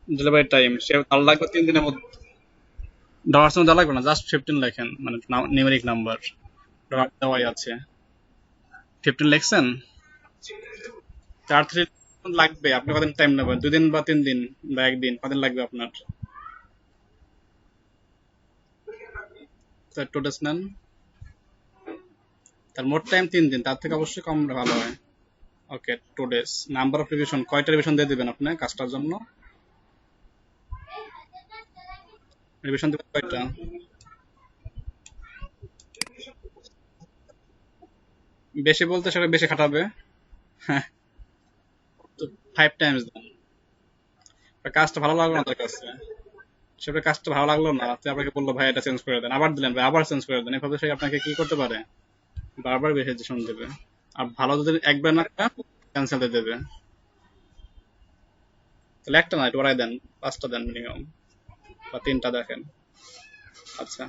Delivery time সে তার লাগবে 3 দিনের মধ্যে। ডলার সময় দেওয়া লাগবে না, জাস্ট 15 লেখেন, মানে নিউমেরিক নাম্বার ডলার দেওয়াই আছে। 15 লিখছেন। 4 লাগবে। আপনি কদিন টাইম নেবেন? 2 দিন বা 3 দিন বা একদিন? কদিন লাগবে আপনার? তো 2 ডেজ নেন। তার মোট টাইম 3 দিন, তার থেকে অবশ্যই কম ভালো হয়। ওকে, 2 ডেজ। নাম্বার অফ রিভিশন, কয়টা রিভিশন দিয়ে দিবেন আপনি কাজটার জন্য? রিভিশন দিবেন কয়টা? বেশি বলতে সেটা বেশি খাটাবে। হ্যাঁ, তো 5 টাইমস দেন। কাজটা ভালো লাগলো না তার কাছে, সেটা কাজটা ভালো লাগলো না, আপনি আপনাকে বললো ভাই এটা চেঞ্জ করে দেন, আবার দিলেন ভাই আবার চেঞ্জ করে দেন, এভাবে সে আপনাকে কি করতে পারে? বারবার সাজেশন দেবে। আর ভালো যদি একবার না ক্যান্সেল দিয়ে দেবে। তাহলে একটা না, একটু বাড়াই দেন, 5টা দেন মিনিমাম, বা 3টা দেখেন। আচ্ছা,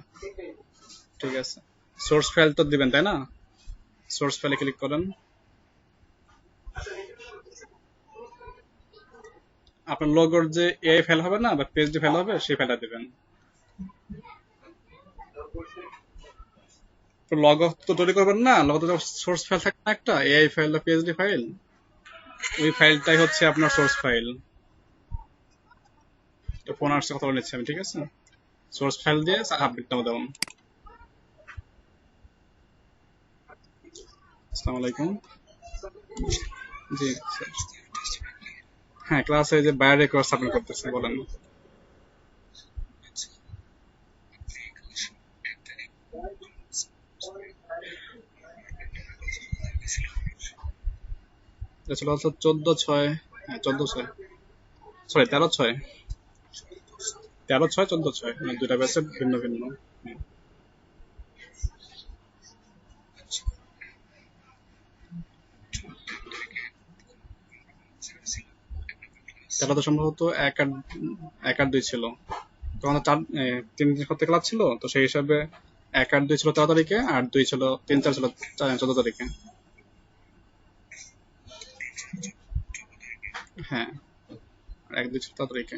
ঠিক আছে। সোর্স ফাইল তো দিবেন তাই না? সোর্স ফাইলে ক্লিক করেন। আপনার লোগোর যে এআই ফাইল হবে না বা পিএসডি ফাইল হবে, সেই ফাইলটা দিবেন। তো লগো তো তৈরি করবেন না, লগো তো সোর্স ফাইল থাকে না একটা এআই ফাইল বা পিএসডি ফাইল, ওই ফাইলটাই হচ্ছে আপনার সোর্স ফাইল। তো ফোন আসছে, কথা বলে নিচ্ছি আমি, ঠিক আছে? সোর্স ফাইল দিয়ে আপডেটটা দেবেন। আসসালামু আলাইকুম। জি স্যার। হ্যাঁ, ক্লাসে যে বায়ো রেকর্ড সাবমিট করতেছে, বলেন। এটা ছিল হচ্ছে 14/6, হ্যাঁ 14/6, সরি 13/6, 13/6, 14/6, মানে দুইটা ব্যাচে ভিন্ন ভিন্ন। হুম। তারা তো সম্ভবত 1 আর 2 ছিল, তখন তো 3 দিন করতে ক্লাস ছিল, তো সেই হিসাবে 1 আর 2 ছিল 13 তারিখে, আর 2 ছিল 3, 4 ছিল 14 তারিখে। হ্যাঁ, 1, 2 ছিল 13 তারিখে।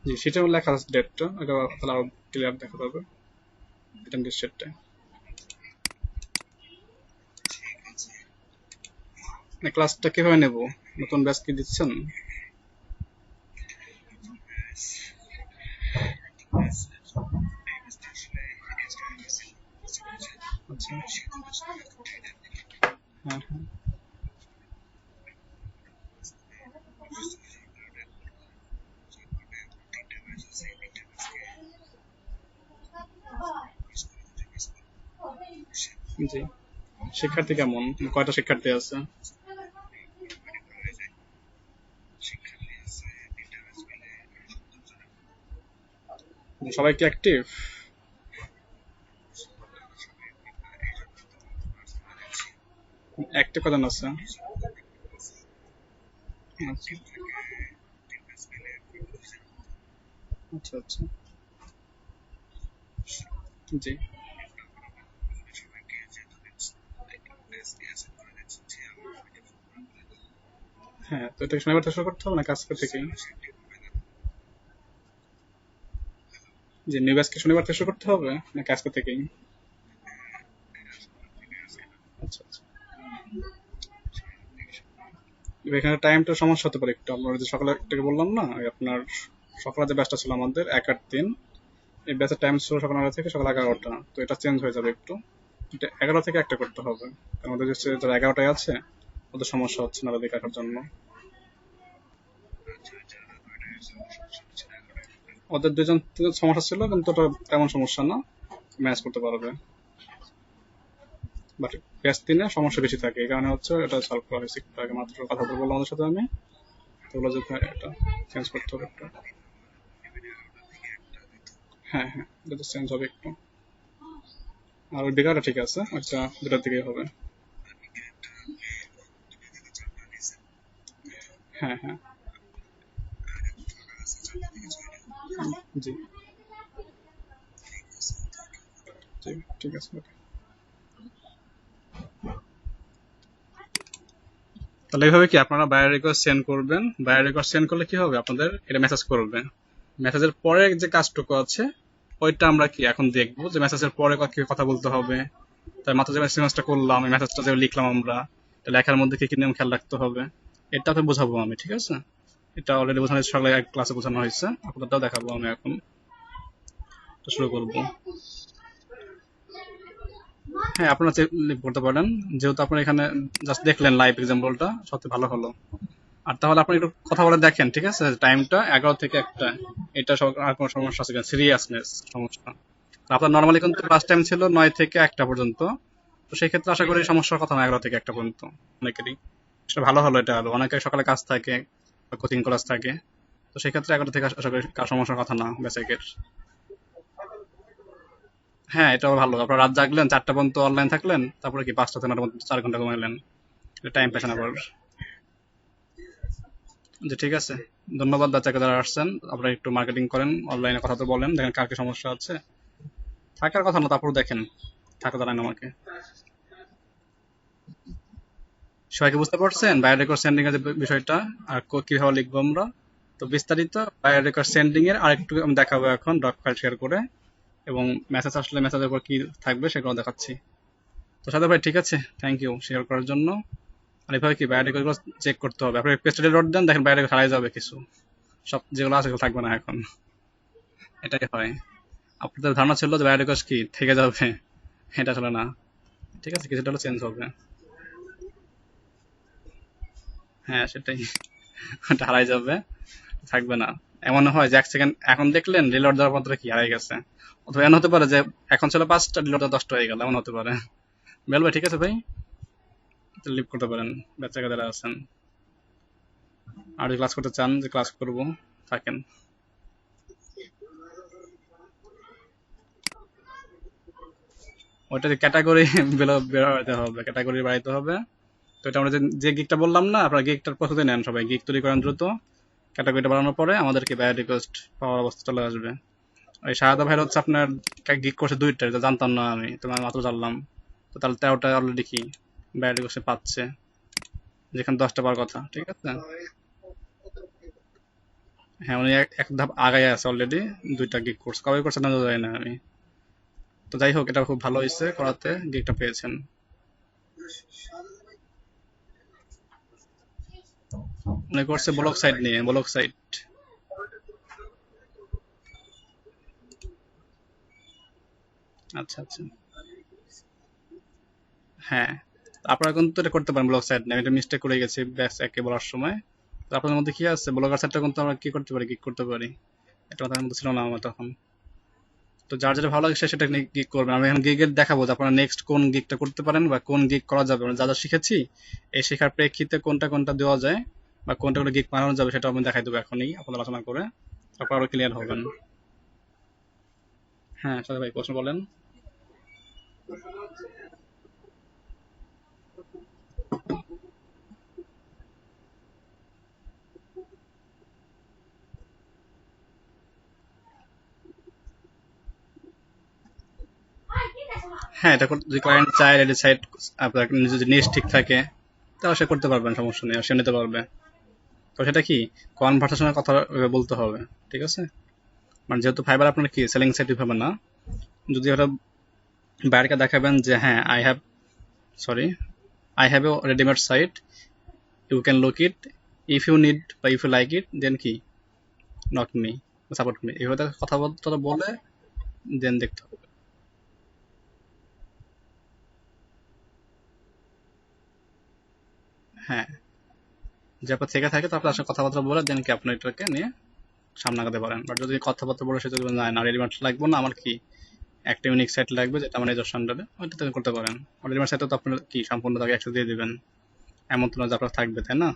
জি, সেটা লেখা আছে ডেটটা, তাহলে আরো ক্লিয়ার দেখা যাবে অ্যাটেন্ডেন্স শিটটা। ক্লাসটা কিভাবে নেব? নতুন ব্যাচ কি দিচ্ছেন? আচ্ছা, হ্যাঁ হ্যাঁ। জি, শিক্ষার্থী কেমন? কয়টা শিক্ষার্থী আছে? সবাই কি অ্যাক্টিভ? অ্যাক্টিভ কজন আছে? আচ্ছা আচ্ছা আচ্ছা। জি, হ্যাঁ। তো এটা শনিবার থেকে শুরু করতে হবে না আজকে থেকেই? যে নিউ ব্যাচকে শনিবার থেকে শুরু করতে হবে নাকি আজকে থেকেই? আচ্ছা আচ্ছা। এখানে টাইমটা সমস্যা হতে পারে একটু, আমরা যে সকালে থেকে বললাম না, ওই আপনার সকালে যে ব্যাচটা ছিল আমাদের 1 আর 3, এই ব্যাচের টাইম ছিল সকাল 9টা থেকে সকাল 11টা, তো এটা চেঞ্জ হয়ে যাবে একটু। এটা 11 থেকে একটা করতে হবে, কারণ আমাদের হচ্ছে যারা 11টায় আছে ওদের সমস্যা হচ্ছে না ওদের কাটার জন্য। ওদের 2 জন সমস্যা ছিল, কিন্তু ওটা তেমন সমস্যা না, ম্যানেজ করতে পারবে। বাট ব্যাচ 3-এ সমস্যা বেশি থাকে, এই কারণে হচ্ছে এটা সলভ করা হয়েছে একটু আগে মাত্র, কথা বলবো আমাদের সাথে আমি, তো বলে যে এটা চেঞ্জ করতে হবে একটু। হ্যাঁ হ্যাঁ, এটা তো চেঞ্জ হবে একটু। আর ওই বিকালটা ঠিক আছে, আচ্ছা 2টার দিকেই হবে। হ্যাঁ হ্যাঁ। জি জি, ঠিক আছে। তাহলে এইভাবে কি আপনারা বায়ো রিকোয়েস্ট সেন্ড করবেন, বায়ো রিকোয়েস্ট সেন্ড করলে কি হবে আপনাদের এটা মেসেজ করবে, মেসেজের পরে যে কাজটুকু আছে ওইটা আমরা কি এখন দেখবো যে মেসেজের পরে কি কথা বলতে হবে, তার মাত্র যে মেসেজটা করলাম এই মেসেজটা যে লিখলাম আমরা, এটা লেখার মধ্যে কি কি নিয়ম খেয়াল রাখতে হবে এটা তো বোঝাবো আমি, ঠিক আছে? এটা অলরেডি বোঝানো হয়েছে, সকালে এক ক্লাসে বোঝানো হয়েছে, আপনাদেরটাও দেখাবো আমি এখন। তো শুরু করবো। হ্যাঁ আপনারা চেক করতে পারেন, যেহেতু আপনারা এখানে জাস্ট দেখলেন লাইভ এক্সাম্পলটা সবচেয়ে ভালো হলো। আর তাহলে আপনি একটু কথা বলে দেখেন, ঠিক আছে? টাইমটা 11 থেকে 1টা, এটা আর কোনো সমস্যা আছে কিনা, সিরিয়াসনেস সমস্যা। আর আপনার নর্মালি কিন্তু ক্লাস টাইম ছিল 9 থেকে 1টা পর্যন্ত, তো সেই ক্ষেত্রে আশা করি সমস্যার কথা না 11 থেকে 1টা পর্যন্ত অনেকেরই। সেটা ভালো হলো, এটা হলো অনেকের সকালে কাজ থাকে বা কোচিং ক্লাস থাকে, তো সেই ক্ষেত্রে 11টা থেকে আশা করি কার সমস্যার কথা না বেসিকের। হ্যাঁ এটাও ভালো, আপনার রাত জাগলেন 4টা পর্যন্ত অনলাইন থাকলেন, তারপরে কি 5টা থেকে 9টার মধ্যে 4 ঘন্টা ঘুমাইলেন, টাইম পেছানো আবার। জি ঠিক আছে, ধন্যবাদ বাচ্চাকে যারা আসছেন, আপনারা একটু মার্কেটিং করেন, অনলাইনে কথা তো বলেন, দেখেন কার কি সমস্যা আছে। থাকার কথা না, তারপর দেখেন, থাকা দাঁড়ান আমাকে। সবাইকে বুঝতে পারছেন বায়োরেকর্ড সেন্ডিং এর যে বিষয়টা, আর কিভাবে লিখবো আমরা? তো বিস্তারিত বায়োরেকর্ড সেন্ডিং এর আরেকটু আমি দেখাবো এখন ডক ফাইল শেয়ার করে, এবং মেসেজ আসলে মেসেজের উপর কি থাকবে সেগুলো দেখাচ্ছি। তো সাদা ভাই ঠিক আছে, থ্যাংক ইউ শেয়ার করার জন্য। আর এভাবে কি বায়োরেকর্ড গুলো চেক করতে হবে, আপনি পেস্টেড ডট দেন, দেখেন বায়োরেকর্ড হারাই যাবে কিছু, সব যেগুলো আছে সেগুলো থাকবে না এখন, এটাই হয়। আপনাদের ধারণা ছিল যে বায়োরিকোয়েস্ট কি থেকে যাবে, এটা আসলে না, ঠিক আছে কিছুটা হলে চেঞ্জ হবে। হ্যাঁ সেটাই, ওটা হারাই যাবে, থাকবে না। এমন হয় যে 1 সেকেন্ড এখন দেখলেন রিলোড দেওয়ার পর কি হারাই গেছে, অথবা এমন হতে পারে যে এখন ছিল 5টা রিলোড 10টা হয়ে গেল, এমন হতে পারে। বেল ভাই ঠিক আছে ভাই, লিভ করতে পারেন, বাচ্চা যারা আছেন। আর যদি ক্লাস করতে চান যে ক্লাস করব, থাকেন। ওইটা ক্যাটাগরি বেরোতে হবে, ক্যাটাগরি বাড়াইতে হবে। তো এটা আমরা যে গিকটা বললাম না, আপনারা গিকটার প্রস্তুতি নেন, সবাই গিক তৈরি করেন দ্রুত। ক্যাটাগরিটা বাড়ানোর পরে আমাদেরকে বায়ো রিকোয়েস্ট পাওয়ার অবস্থা চলে আসবে। এই শাহাদা ভাইয়ের হচ্ছে আপনার গিক করছে 2টা, এটা জানতাম না আমি, তোমার মাত্র জানলাম। তো তাহলে 13টা অলরেডি কি বায়ো রিকোয়েস্ট পাচ্ছে, যেখানে 10টা পাওয়ার কথা, ঠিক আছে? হ্যাঁ উনি এক ধাপ আগায় আছে অলরেডি, 2টা গিক কোর্স কবে করছে না জানি না আমি। তো যাই হোক এটা খুব ভালো হয়েছে করাতে, গিকটা পেয়েছেন। উনি করছে ব্লক সাইট নিয়ে, ব্লক সাইট। আচ্ছা আচ্ছা। হ্যাঁ আপনারা কিন্তু এটা করতে পারেন ব্লগ সাইট নিয়ে, আমি এটা মিস্টেক করে গেছি ব্যাস একে বলার সময়। তো আপনাদের মধ্যে কি আছে ব্লগার সাইটটা কিন্তু আমরা কি করতে পারি, গিগ করতে পারি, এটা মাথার মধ্যে ছিল না আমার তখন। তো যার যেটা ভালো লাগে সে সেটা নিয়ে গিগ করবেন, আমি এখন গিগের দেখাবো যে আপনারা নেক্সট কোন গিগটা করতে পারেন বা কোন গিগ করা যাবে, আমরা যা যা শিখেছি এই শেখার প্রেক্ষিতে কোনটা কোনটা দেওয়া যায় বা কোনটা কোনটা গিগ বানানো যাবে সেটা আমি দেখাই দেবো এখনই আপনাদের আলোচনা করে, তারপর আরো ক্লিয়ার হবেন। হ্যাঁ সাথে ভাই প্রশ্ন বলেন। হ্যাঁ এটা যদি ক্লায়েন্ট চায় রেডি সাইট, আপনার যদি নিজ ঠিক থাকে তাহলে সে করতে পারবেন, সমস্যা নেই, আর সে নিতে পারবে। তো সেটা কি কনভার্সেশনের কথা বলতে হবে, ঠিক আছে? মানে যেহেতু ফাইবার আপনার কি সেলিং সাইট হবে না, যদি ওটা বাইরেকে দেখাবেন যে হ্যাঁ I have, sorry, I have a readymade site, you can look it, if you need বা if you like it then কি নট মি, সাপোর্ট মি, এইভাবে কথাবার্তা বলে দেন দেখতে হবে। হ্যাঁ যে আপনার থেকে থাকে তো আপনার আসলে কথাবার্তা বলে দেন কি আপনি এটাকে নিয়ে সামনে আগাতে পারেন। বাট যদি কথাবার্তা বলে সে যদি বলে, না রেডিমেড লাগবে না আমার, কি একটা ইউনিক সাইট লাগবে যেটা আমার নিজস্ব আন্ডারে, ওইটা তুমি করতে পারেন। রেডিমেড সাইটে তো আপনার কি সম্পূর্ণ তাকে অ্যাক্সেস দিয়ে দিবেন, এমন তো না যে আপনার থাকবে, তাই না?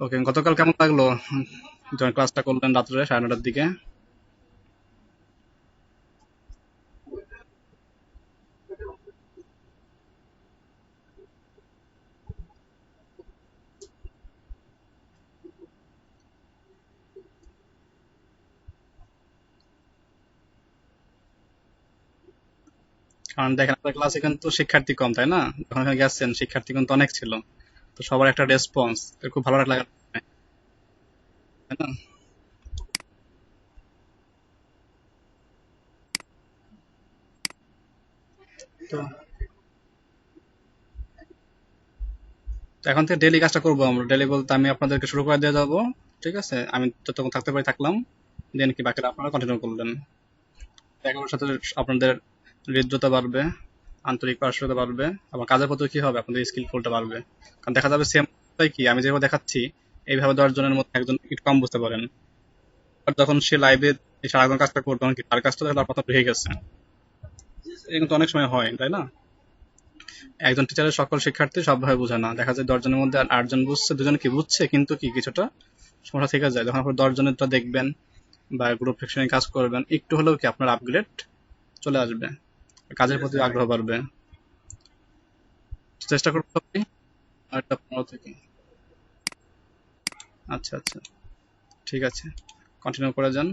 ওকে গতকাল কেমন লাগলো যখন ক্লাসটা করলেন রাত্রে 9:30টার দিকে? কারণ দেখেন আপনার ক্লাসে কিন্তু শিক্ষার্থী কম, তাই না? যখন এখানে গেছেন শিক্ষার্থী কিন্তু অনেক ছিল, তো সবার একটা রেসপন্স খুব ভালো লাগা, তাই না? তো তো এখন থেকে ডেইলি কাজটা করবো আমরা। ডেইলি বলতে আমি আপনাদেরকে শুরু করে দিয়ে যাবো, ঠিক আছে? আমি যতক্ষণ থাকতে পারি থাকলাম, দেন কি বাকিটা আপনারা কন্টিনিউ করলেন। এগুলোর সাথে আপনাদের হৃদ্যতা বাড়বে, আন্তরিক পারস্যতা বাড়বে, আবার কাজের প্রতি কি হবে, আপনাদের স্কিলফুলটা বাড়বে। কারণ দেখা যাবে সেম কি আমি যেভাবে দেখাচ্ছি এইভাবে 10 জনের মধ্যে একজন একটু কম বুঝতে পারেন, আর যখন সে লাইভে সারাক্ষণ কাজটা করবে তখন কি তার কাজটা তার প্রথম হয়ে গেছে। এটা কিন্তু অনেক সময় হয়, তাই না? একজন টিচারের সকল শিক্ষার্থী সবভাবে বোঝে না, দেখা যায় 10 জনের মধ্যে 8 জন বুঝছে, 2 জন কি বুঝছে কিন্তু কি কিছুটা সমস্যা থেকে যায়। যখন আপনি 10 জনেরটা দেখবেন বা গ্রুপ সেকশনে কাজ করবেন, একটু হলেও কি আপনার আপগ্রেড চলে আসবে, কাজের প্রতি আগ্রহ বাড়বে। চেষ্টা করবো আপনি আরেকটা 15 থেকে। আচ্ছা আচ্ছা, ঠিক আছে, কন্টিনিউ করে যান।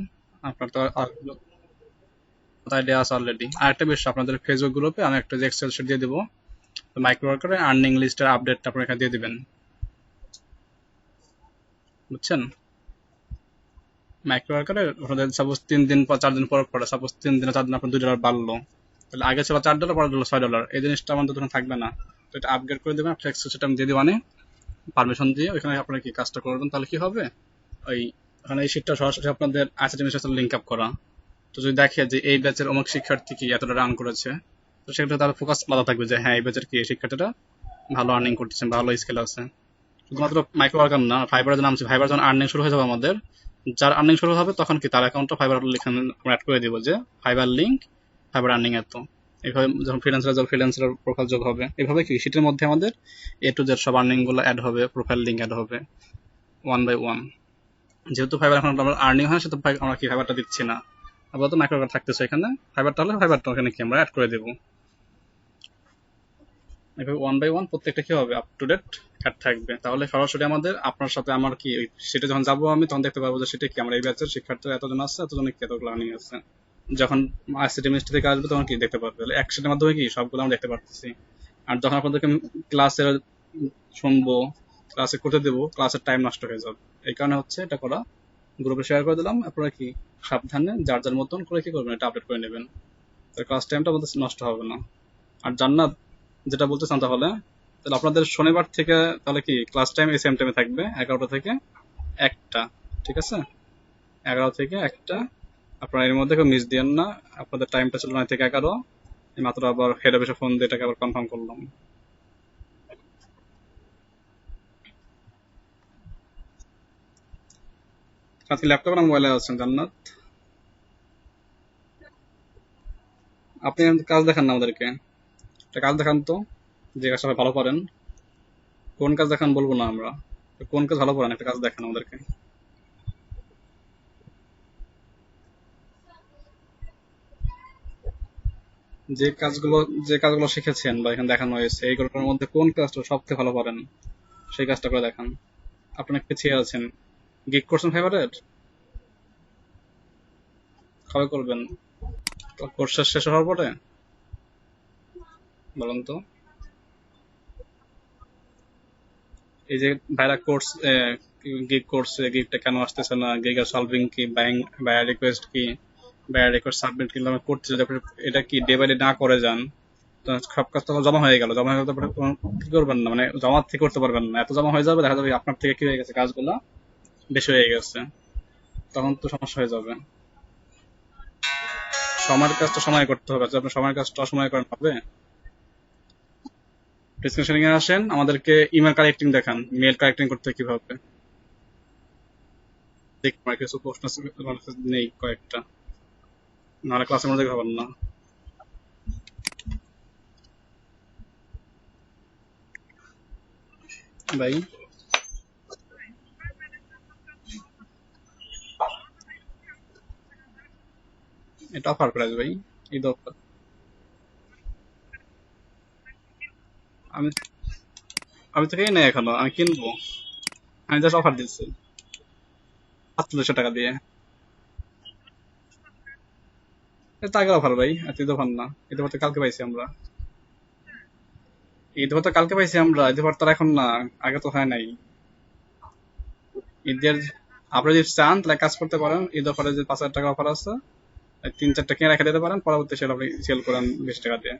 আপনার তো আর আইডিয়া আছে অলরেডি। আরেকটা বিষয়, আপনাদের ফেসবুক গ্রুপে আমি একটা এক্সেল শিট দিয়ে দেবো, মাইক্রো ওয়ার্কারের আর্নিং লিস্টের আপডেটটা আপনার এখানে দিয়ে দিবেন, বুঝছেন? মাইক্রো ওয়ার্কারের আপনাদের সাপোজ 3 দিন পর 4 দিন পর পরে, সাপোজ 3 দিনে 4 দিন আপনার $2 বাড়লো, তাহলে আগে ছিল $4, পরে হলো $6। এই জিনিসটা আমাদের তখন থাকবে না। তো এটা আপগ্রেড করে দেবেন, আপনার এক্সেল শিট আমি দিয়ে দিবানে পারমিশন দিয়ে, ওইখানে আপনারা কি কাজটা করবেন, তাহলে কি হবে, ওই ওখানে এই শিটটা সরাসরি আপনাদের আইসিটি সাথে লিঙ্ক আপ করা। তো যদি দেখে যে এই ব্যাচের অমুক শিক্ষার্থী কি এতটা রান করেছে, তো সেক্ষেত্রে তার ফোকাস আলাদা থাকবে যে হ্যাঁ এই ব্যাচের কি এই শিক্ষার্থীটা ভালো আর্নিং করতেছে, ভালো স্কিল আছে। শুধুমাত্র মাইক্রো ওয়ার্কার না, ফাইবার যখন নামছে, ফাইবার যখন আর্নিং শুরু হয়ে যাবে আমাদের, যার আর্নিং শুরু হবে তখন কি তার অ্যাকাউন্টটা ফাইবার এখানে আমরা অ্যাড করে দিব যে ফাইবার লিঙ্ক, ফাইবার আর্নিং এত। এইভাবে যখন ফ্রিল্যান্সার যাবে ফ্রিল্যান্সার প্রোফাইল যোগ হবে, এভাবে কি শীটের মধ্যে আমাদের A to Z সব আর্নিং গুলো অ্যাড হবে, প্রোফাইল লিঙ্ক অ্যাড হবে 1 by 1। যেহেতু ফাইবার এখন আমার আর্নিং হয়, সেহেতু আমরা কি ফাইবারটা দিচ্ছি না, আপাতত মাইক্রো ওয়ার্কার থাকতেছে এখানে, ফাইবারটা হলে ফাইবারটা ওখানে কি আমরা অ্যাড করে দেবো। এভাবে 1 by 1 প্রত্যেকটা কি হবে, আপ টু ডেট অ্যাড থাকবে। তাহলে সরাসরি আমাদের আপনার সাথে আমার কি সেটা যখন যাবো আমি তখন দেখতে পারবো যে সেটা কি আমার এই ব্যাচের শিক্ষার্থী এতজন আছে, এতজনের কি এতগুলো আর্নিং আছে। যখন আইসিটি মিনিস্ট্রি থেকে আসবে তখন কি দেখতে পারবে, তাহলে একসাথের মাধ্যমে কি সবগুলো আমরা দেখতে পারতেছি। আর যখন আপনাদেরকে ক্লাসে শুনবো, ক্লাসে করতে দেবো, ক্লাসের টাইম নষ্ট হয়ে যাবে। এই কারণে হচ্ছে এটা করা, গ্রুপে শেয়ার করে দিলাম, আপনারা কি সাবধানে যার যার মতন করে কি করবেন এটা আপডেট করে নেবেন, ক্লাস টাইমটা আমাদের নষ্ট হবে না। আর জান্নাত যেটা বলতে চান, তাহলে তাহলে আপনাদের শনিবার থেকে তাহলে কি ক্লাস টাইম এই সেম টাইমে থাকবে 11টা থেকে 1টা, ঠিক আছে? 11 থেকে 1টা, আপনারা এর মধ্যে কেউ মিস দিয়েন না। আপনাদের টাইমটা ছিল 9 থেকে 11, এই মাত্র আবার হেড অফিসে ফোন দিয়ে এটাকে আবার কনফার্ম করলাম। আজকে ল্যাপটপ না মোবাইলে আছেন জান্নাত? আপনি কাজ দেখান না আমাদেরকে, একটা কাজ দেখান তো, যে কাজ সবাই ভালো পারেন। কোন কাজ দেখান বলবো না আমরা, কোন কাজ ভালো পারেন একটা কাজ দেখান আমাদেরকে। যে কাজগুলো যে কাজগুলো শিখেছেন বা এখানে দেখানো হয়েছে এইগুলোর মধ্যে কোন কাজটা সবথেকে ভালো পারেন, সেই কাজটা করে দেখান। আপনি পিছিয়ে আছেন, গিগ করছেন ফাইবারের, কবে করবেন? কোর্স শেষ হওয়ার পরে বলেন তো। এই যে ভাইরা কোর্স গিগ করছে, গিগটা কেন আসতেছে না, গিগার সলভিং কি, বায়ার রিকোয়েস্ট কি, বায়ার রিকোয়েস্ট সাবমিট কিন্তু আমি করতেছি, তারপরে এটা কি ডে বাই ডে না করে যান, তো সব কাজ তো জমা হয়ে গেল, জমা হয়ে গেলে তারপরে কি করবেন না, মানে জমা থেকে করতে পারবেন না, এত জমা হয়ে যাবে, দেখা যাবে আপনার থেকে কি হয়ে গেছে, কাজগুলো বেশি হয়ে গেছে, তখন তো সমস্যা হয়ে যাবে। সময়ের কাজটা সময় করতে হবে, যদি আপনি সময়ের কাজটা অসময়ে করেন হবে। ডিসকাশনিং এ আসেন, আমাদেরকে ইমেল কালেক্টিং দেখান, মেল কালেক্টিং করতে হয় কিভাবে। দেখ আমার কিছু প্রশ্ন নেই কয়েকটা, নাহলে ক্লাসের মধ্যে খাবেন না ভাই। এটা অফার প্রাইস ভাই, ঈদ অফার। আমি আমি তো কিনি নাই এখনো, আমি কিনবো, আমি জাস্ট অফার দিচ্ছি 4800 টাকা দিয়ে। এটা আগের অফার ভাই, এত ঈদ অফার না। ঈদ অফার তো কালকে পাইছি আমরা। ঈদ অফার তো কালকে পাইছি আমরা, ঈদ অফার তো আর এখন না, আগে তো হয় নাই। ঈদের আপনি যদি চান তাহলে কাজ করতে পারেন, ঈদ অফারে যে 5,000 টাকা অফার আছে, 3-4টা কিনে রেখে দিতে পারেন, পরবর্তী সেটা আপনি সেল করেন 20 টাকা দিয়ে।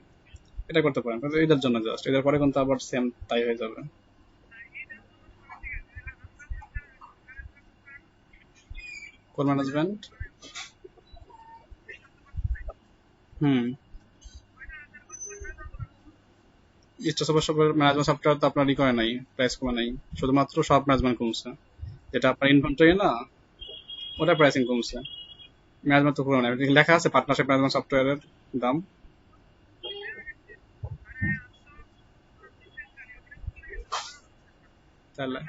এটা করতে পারেন, কিন্তু ঈদের জন্য জাস্ট, ঈদের পরে কিন্তু আবার সেম তাই হয়ে যাবে। কোন ম্যানেজমেন্ট? হুম। ম্যানেজমেন্ট সফটওয়্যার তো আপনার ই করে নাই, প্রাইস কমে নাই, শুধুমাত্র সব ম্যানেজমেন্ট কমছে। যেটা আপনার ইনভেন্টরি না, ওটা প্রাইসিং কমছে। ম্যানেজমেন্ট তো পুরো নাই, লেখা আছে পার্টনারশিপ ম্যানেজমেন্ট সফটওয়্যারের দাম। তাহলে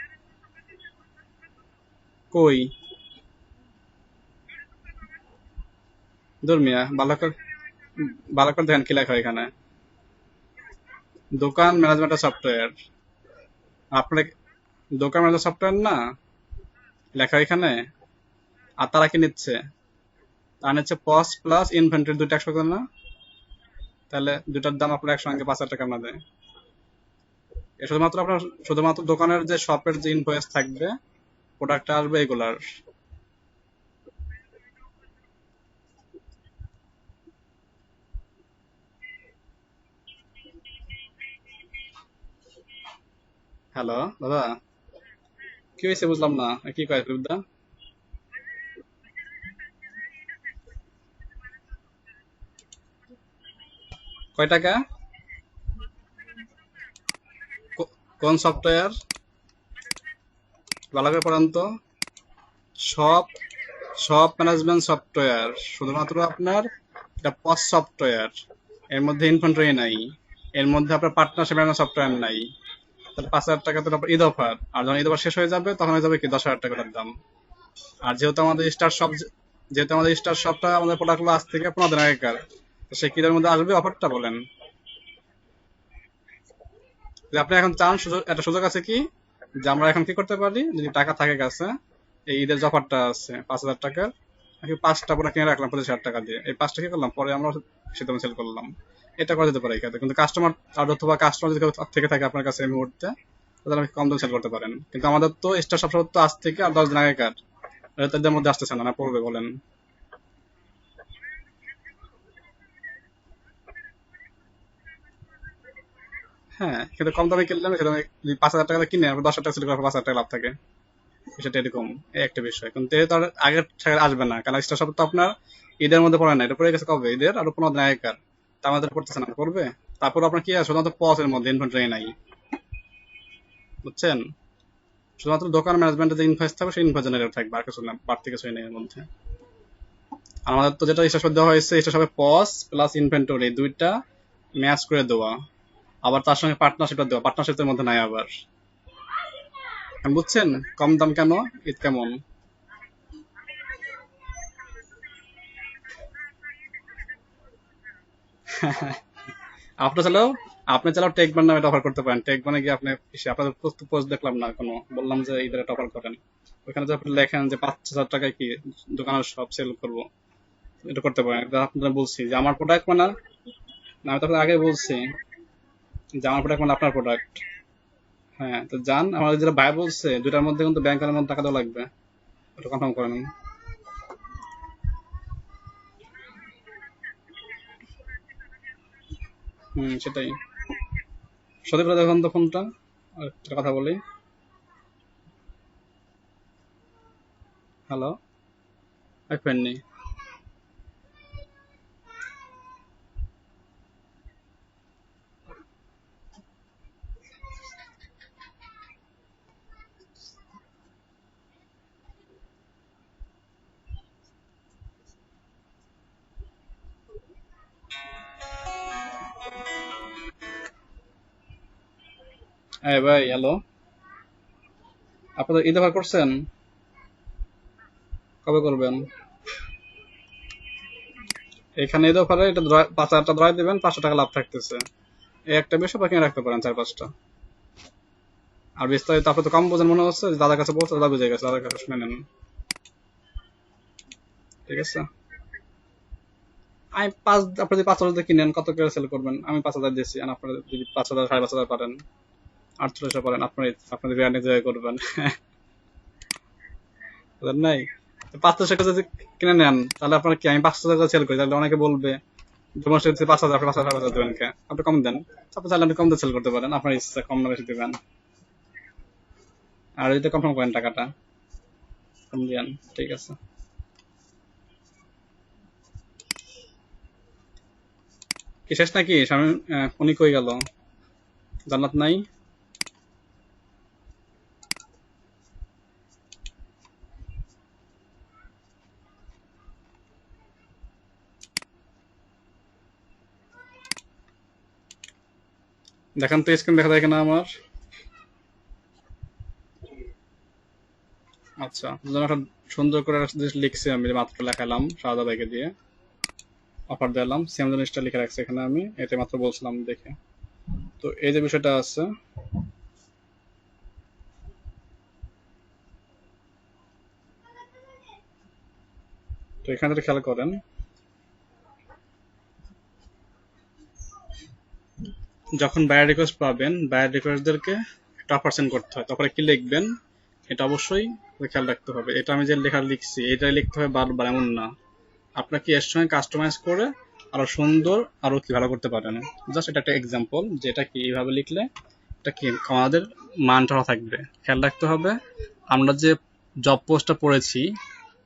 কই? ধর্মিয়া ভালো করে দেখেন কি লেখা এখানে। দোকান ম্যানেজমেন্ট সফটওয়্যার। আপনার দোকান ম্যানেজমেন্ট সফটওয়্যার না লেখা এখানে। আর তারা কি নিচ্ছে? তারা নিচ্ছে পস প্লাস ইনভেন্টরি, দুইটা একসাথে না? তাহলে দুটার দাম আপনার একসঙ্গে 5,000 টাকা আপনার দেয়। এ শুধুমাত্র আপনার, শুধুমাত্র দোকানের যে শপের যে ইনভয়েস থাকবে, প্রোডাক্ট আসবে এগুলার। হ্যালো দাদা, কি হয়েছে বুঝলাম না, কি কয় ফিরুদ্দা? কয় টাকা? কোন সফটওয়্যার? ভালো করে পড়ান তো। সব সব ম্যানেজমেন্ট সফটওয়্যার, শুধুমাত্র আপনার এটা পস সফটওয়্যার। এর মধ্যে ইনভেন্টরি নাই, এর মধ্যে আপনার পার্টনারশিপ ম্যানেজমেন্ট সফটওয়্যার নাই। তাহলে 5,000 টাকা তো আপনার ঈদ অফার, আর যখন ঈদ অফার শেষ হয়ে যাবে তখন হয়ে যাবে কি 10,000 টাকার দাম। আর যেহেতু আমাদের স্টার শপটা আমাদের প্রোডাক্টগুলো আজ থেকে 15 দিন আগেকার, তো সেই কিদের মধ্যে আসবে অফারটা বলেন। যে আপনি এখন চান, সুযোগ, একটা সুযোগ আছে কি, যে আমরা এখন কি করতে পারি, যদি টাকা থাকে কাছে, এই ঈদের যে অফারটা আছে 5,000 টাকার, নাকি 5টা প্রোডাক্ট কিনে রাখলাম 25,000 টাকা দিয়ে, এই 5টা কি করলাম, পরে আমরা সেটা সেল করলাম। এটা করা যেতে পারে এই ক্ষেত্রে, কিন্তু কাস্টমার, আর অথবা কাস্টমার যদি কেউ থেকে থাকে আপনার কাছে এই মুহূর্তে, তাহলে আপনি কম দামে সেল করতে পারেন। কিন্তু আমাদের তো স্টার সবসময় তো আজ থেকে আর 10 দিন আগেকার, এটা তো এদের মধ্যে আসতেছে না, না পড়বে বলেন। হ্যাঁ, কিন্তু কম দামে কিনলাম, সেটা যদি 5,000 টাকা কিনে আমরা 10,000 টাকা সেল করার 5,000 টাকা লাভ থাকে, সেটা এরকম। এই একটা বিষয়, কিন্তু এটা তো আর আগের থেকে আসবে না, কারণ স্টার শপ তো আপনার ঈদের মধ্যে পড়ে না, এটা পড়ে গেছে কবে, ঈদের আরো 15 দিন আগেকার। তা আমাদের পড়তেছে না, পড়বে। তারপর আপনার কি আছে, শুধুমাত্র পসের মধ্যে ইনভেন্টরি নাই, বুঝছেন? শুধুমাত্র দোকান ম্যানেজমেন্টের যে ইনভয়েস থাকবে সেই ইনভয়েস জেনারেট থাকবে, আর কিছু না, বাড়তি কিছু নেই এর মধ্যে। আর আমাদের তো যেটা স্টার শপ দেওয়া হয়েছে, স্টার শপে পস প্লাস ইনভেন্টরি দুইটা ম্যাচ করে দেওয়া, আবার তার সঙ্গে পার্টনারশিপটা দেওয়া, পার্টনারশিপের মধ্যে নাই আবার। বুঝছেন কম দাম কেন, ঈদ কেমন? আপনি চাইলেও আপনি চাইলেও টেক বান নামে এটা অফার করতে পারেন। টেক বানে গিয়ে আপনি আপনাদের পোস্ট দেখলাম না কোনো, বললাম যে ঈদের একটা অফার করেন, ওখানে যে আপনি লেখেন যে 5,000 টাকায় কি দোকানের সব সেল করবো, এটা করতে পারেন। এটা আপনারা বলছি যে আমার প্রোডাক্ট মানে, না আমি তো আপনাকে আগে বলছি যে আমার প্রোডাক্ট মানে আপনার প্রোডাক্ট। হ্যাঁ, তো যান, আমাদের যেটা ভাই বলছে দুটার মধ্যে কিন্তু ব্যাংকের মধ্যে টাকা দেওয়া লাগবে, ওটা কনফার্ম করেন। সেটাই। সত্যি করে দেখুন তো ফোনটা, আর একটা কথা বলি। হ্যালো, পাইনি। হ্যাঁ ভাই, হ্যালো। আপনাদের ঈদ অফার করছেন? কবে করবেন? এখানে ঈদ অফারে এটা 5,000 ধরাই দেবেন, 500 টাকা লাভ থাকতেছে। এই একটা বিষয় বাকি রাখতে পারেন 4-5টা। আর বিস্তারিত আপনি তো কম বোঝেন মনে হচ্ছে, যে দাদার কাছে বলছে, দাদা বুঝে গেছে, দাদার কাছে শুনে নেন। ঠিক আছে। আমি আপনি যদি 5,000 কিনেন কত করে সেল করবেন? আমি 5,000 দিয়েছি, আর আপনারা যদি 5,000 5,500 পারেন, 4800 পারেন, আপনাদের ব্র্যান্ড এনজয় করবেন। বুঝলেন নাই? 500 যদি কিনে নেন তাহলে আপনার কি, আমি 5,000 সেল করি তাহলে অনেকে বলবে ডেমনস্ট্রেট হচ্ছে 5,000, আপনি 5,000 5,000 দেবেন কে? আপনি কম দেন। আপনি চাইলে আপনি কম দিয়ে সেল করতে পারেন, আপনার ইচ্ছা কম না বেশি দিবেন। আর যদি কনফার্ম করেন টাকাটা কম দিয়েন, ঠিক আছে। কি শেষ নাকি স্বামী? উনি কই গেল? জান্নাত নাই? দেখান তো স্ক্রিন দেখা যায় কিনা আমার। আচ্ছা, একটা সুন্দর করে একটা জিনিস লিখছি আমি, মাত্র লেখালাম সাদা বাইকে দিয়ে, অফার দিলাম, সেম জিনিসটা লিখে রাখছি এখানে আমি, এটা মাত্র বলছিলাম দেখে। তো এই যে বিষয়টা আছে, তো এখানে যদি খেয়াল করেন, যখন বায়ার রিকোয়েস্ট পাবেন, বায়ার রিকোয়েস্টদেরকে একটা পার্সেন্ট করতে হয়, তারপরে কি লিখবেন এটা অবশ্যই খেয়াল রাখতে হবে। এটা আমি যে লেখা লিখছি এটাই লিখতে হবে বারবার, এমন না। আপনাকে এর সঙ্গে কাস্টমাইজ করে আরো সুন্দর, আরো কি ভালো করতে পারেন। জাস্ট এটা একটা এক্সাম্পল যে এটা কি এইভাবে লিখলে এটা কি আমাদের মানটা থাকবে। খেয়াল রাখতে হবে আমরা যে জব পোস্টটা পড়েছি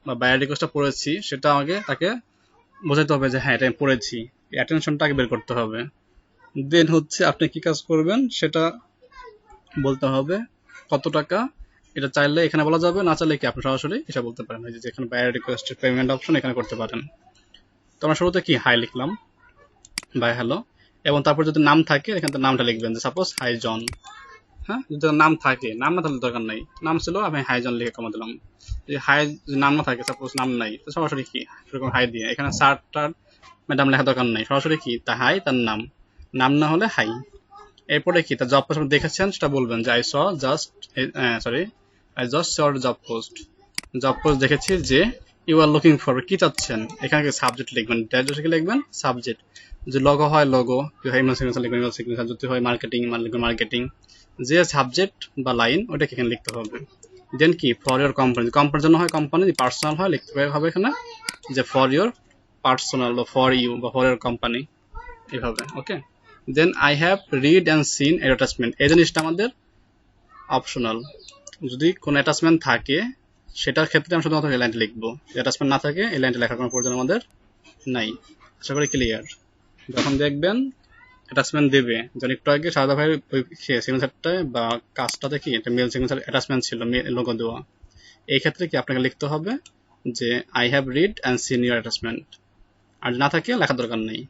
বা বায়ার রিকোয়েস্টটা পড়েছি সেটা আগে তাকে বোঝাতে হবে যে হ্যাঁ এটা আমি পড়েছি, অ্যাটেনশনটা আগে বের করতে হবে। দেন হচ্ছে আপনি কি কাজ করবেন সেটা বলতে হবে, কত টাকা এটা চাইলে এখানে বলা যাবে, না চাইলে কি আপনি সরাসরি এটা বলতে পারেন, যে এখানে বায়ার রিকোয়েস্টের পেমেন্ট অপশন এখানে করতে পারেন। তো আমরা শুরুতে কি হাই লিখলাম, বাই হ্যালো, এবং তারপর যদি নাম থাকে এখানে নামটা লিখবেন, যে সাপোজ হাই জন। হ্যাঁ, যদি নাম থাকে, নাম না থাকলে দরকার নাই, নাম ছিল আমি হাই জন লিখে কমা দিলাম। যদি হাই যদি নাম না থাকে, সাপোজ নাম নাই, তো সরাসরি কি সেরকম হাই দিয়ে, এখানে স্যার টার ম্যাডাম লেখা দরকার নাই, সরাসরি কি তা হাই তার নাম, নাম না হলে হাই। এরপরে কি তার জব পোস্ট দেখেছেন সেটা বলবেন যে I saw just, sorry, I just সর জব পোস্ট, জব পোস্ট দেখেছি যে ইউ আর লুকিং ফর, কি চাচ্ছেন, এখানে সাবজেক্ট লিখবেন, কি লিখবেন সাবজেক্ট, যে লোগো হয় লোগো, ইমেল সিগনেচার লিখবেন, ইমেল সিগনেচার, যদি হয় মার্কেটিং লিখবেন মার্কেটিং, যে সাবজেক্ট বা লাইন ওটাকে এখানে লিখতে হবে। দেন কি ফর ইউর কোম্পানি, কোম্পানির জন্য হয় কোম্পানি, পার্সোনাল হয় লিখতে হবে এখানে যে ফর ইউর পার্সোনাল বা ফর ইউ বা ফর ইউর কোম্পানি, এইভাবে। Okay, then I have read and seen attachment, এই জিনিসটা আমাদের অপশনাল। যদি কোনো অ্যাটাচমেন্ট থাকে সেটার ক্ষেত্রে আমি শুধুমাত্র এই লাইনটা লিখবো, অ্যাটাচমেন্ট না থাকে এই লাইনটা লেখার কোনো প্রয়োজন আমাদের নাই। আশা করি ক্লিয়ার। যখন দেখবেন অ্যাটাচমেন্ট দেবে, যেন একটু আগে সাদা ভাই ওই সিগনেচারটায় বা কাজটাতে কি একটা মেল সিগনেচার অ্যাটাচমেন্ট ছিল লোগো দেওয়া, এই ক্ষেত্রে কি আপনাকে লিখতে হবে যে I have read and seen your attachment, আর না থাকে লেখার দরকার নেই।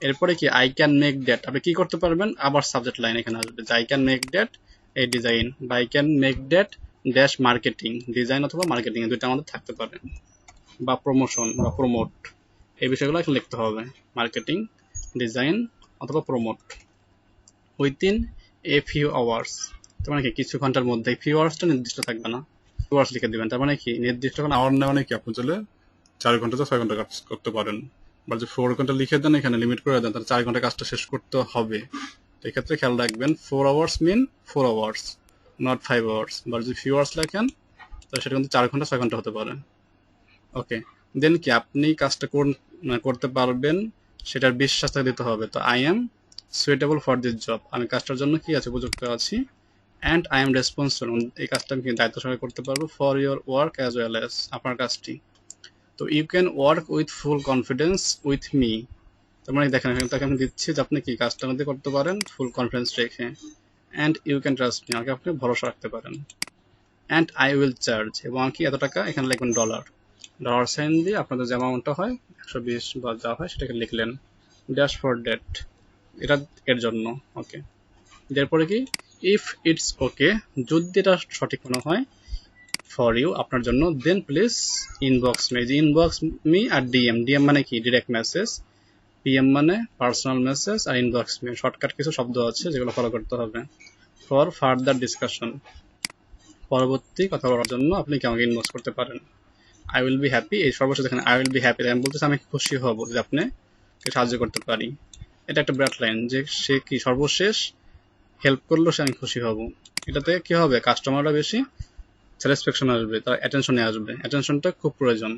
এরপরে কি আই ক্যান মেক দ্যাট, আপনি কি করতে পারবেন, আবার সাবজেক্ট লাইন এখানে আসবে যে আই ক্যান মেক দ্যাট এই ডিজাইন, বা I can make that dash marketing, design অথবা মার্কেটিং দুইটা আমাদের থাকতে পারে, বা প্রমোশন বা প্রমোট, এই বিষয়গুলো এখানে লিখতে হবে, মার্কেটিং, ডিজাইন অথবা promote, within a few hours, তার মানে কি কিছু ঘন্টার মধ্যে, ফিউ আওয়ার্সটা নির্দিষ্ট থাকবে না, ফিউ আওয়ার্স লিখে দিবেন, তার মানে কি নির্দিষ্ট কোনো আওয়ার নেই, মানে কি আপনি চলে 4 ঘন্টা 6 ঘন্টা কাজ করতে পারেন, বা যে 4 ঘন্টা লিখে দেন এখানে লিমিট করে দেন, তাহলে 4 ঘন্টা কাজটা শেষ করতে হবে। তো এক্ষেত্রে খেয়াল রাখবেন 4 hours mean 4 hours, not 5 hours, বা যদি ফিউ আওয়ার্স লেখেন তাহলে সেটা কিন্তু 4 ঘন্টা 6 ঘন্টা হতে পারে। ওকে, দেন কি আপনি কাজটা করতে পারবেন সেটার বিশ্বাসটা দিতে হবে। তো I am suitable for this job, আমি কাজটার জন্য কি আছে উপযুক্ত আছি, অ্যান্ড আই এম রেসপন্সিবল, এই কাজটা আমি দায়িত্ব সহকারে করতে পারবো, for your work as well as, আপনার কাজটি। তো you can work with full confidence with me, তার মানে দেখেন এখানে তাকে আমি দিচ্ছি যে আপনি কি কাজটার মধ্যে করতে পারেন ফুল কনফিডেন্স রেখে, and you can trust me, আমাকে আপনি ভরসা রাখতে পারেন, অ্যান্ড আই উইল চার্জ, এবং কি এত টাকা এখানে লিখবেন ডলার, ডলার সাইন দিয়ে আপনাদের যে অ্যামাউন্টটা হয় 120 বা যা হয় সেটাকে লিখলেন, ড্যাশ ফর ডেট, এটা এর জন্য। ওকে, এরপরে কি ইফ ইটস ওকে, যদি এটা সঠিক মনে হয় ফর ইউ আপনার জন্য, দেন প্লিজ ইনবক্স মি, যে ইনবক্স মি আর ডিএম, ডিএম মানে কি ডিরেক্ট মেসেজ, পিএম মানে পার্সোনাল মেসেজ, আর ইনবক্স মি শর্টকাট কিছু শব্দ আছে যেগুলো ফলো করতে হবে, ফর ফার্দার ডিসকাশন, পরবর্তী কথা বলার জন্য আপনি কি আমাকে ইনবক্স করতে পারেন। আই উইল বি হ্যাপি, এই সর্বশেষ এখানে আই উইল বি হ্যাপি, আমি বলতেছি আমি খুশি হব যে আপনি সাহায্য করতে পারি। এটা একটা ব্র্যাট লাইন যে সে কি সর্বশেষ হেল্প করলো সে আমি খুশি হব। এটাতে কি হবে, কাস্টমাররা বেশি স্যাটিসফ্যাকশন আসবে, তার অ্যাটেনশনে আসবে, অ্যাটেনশনটা খুব প্রয়োজন।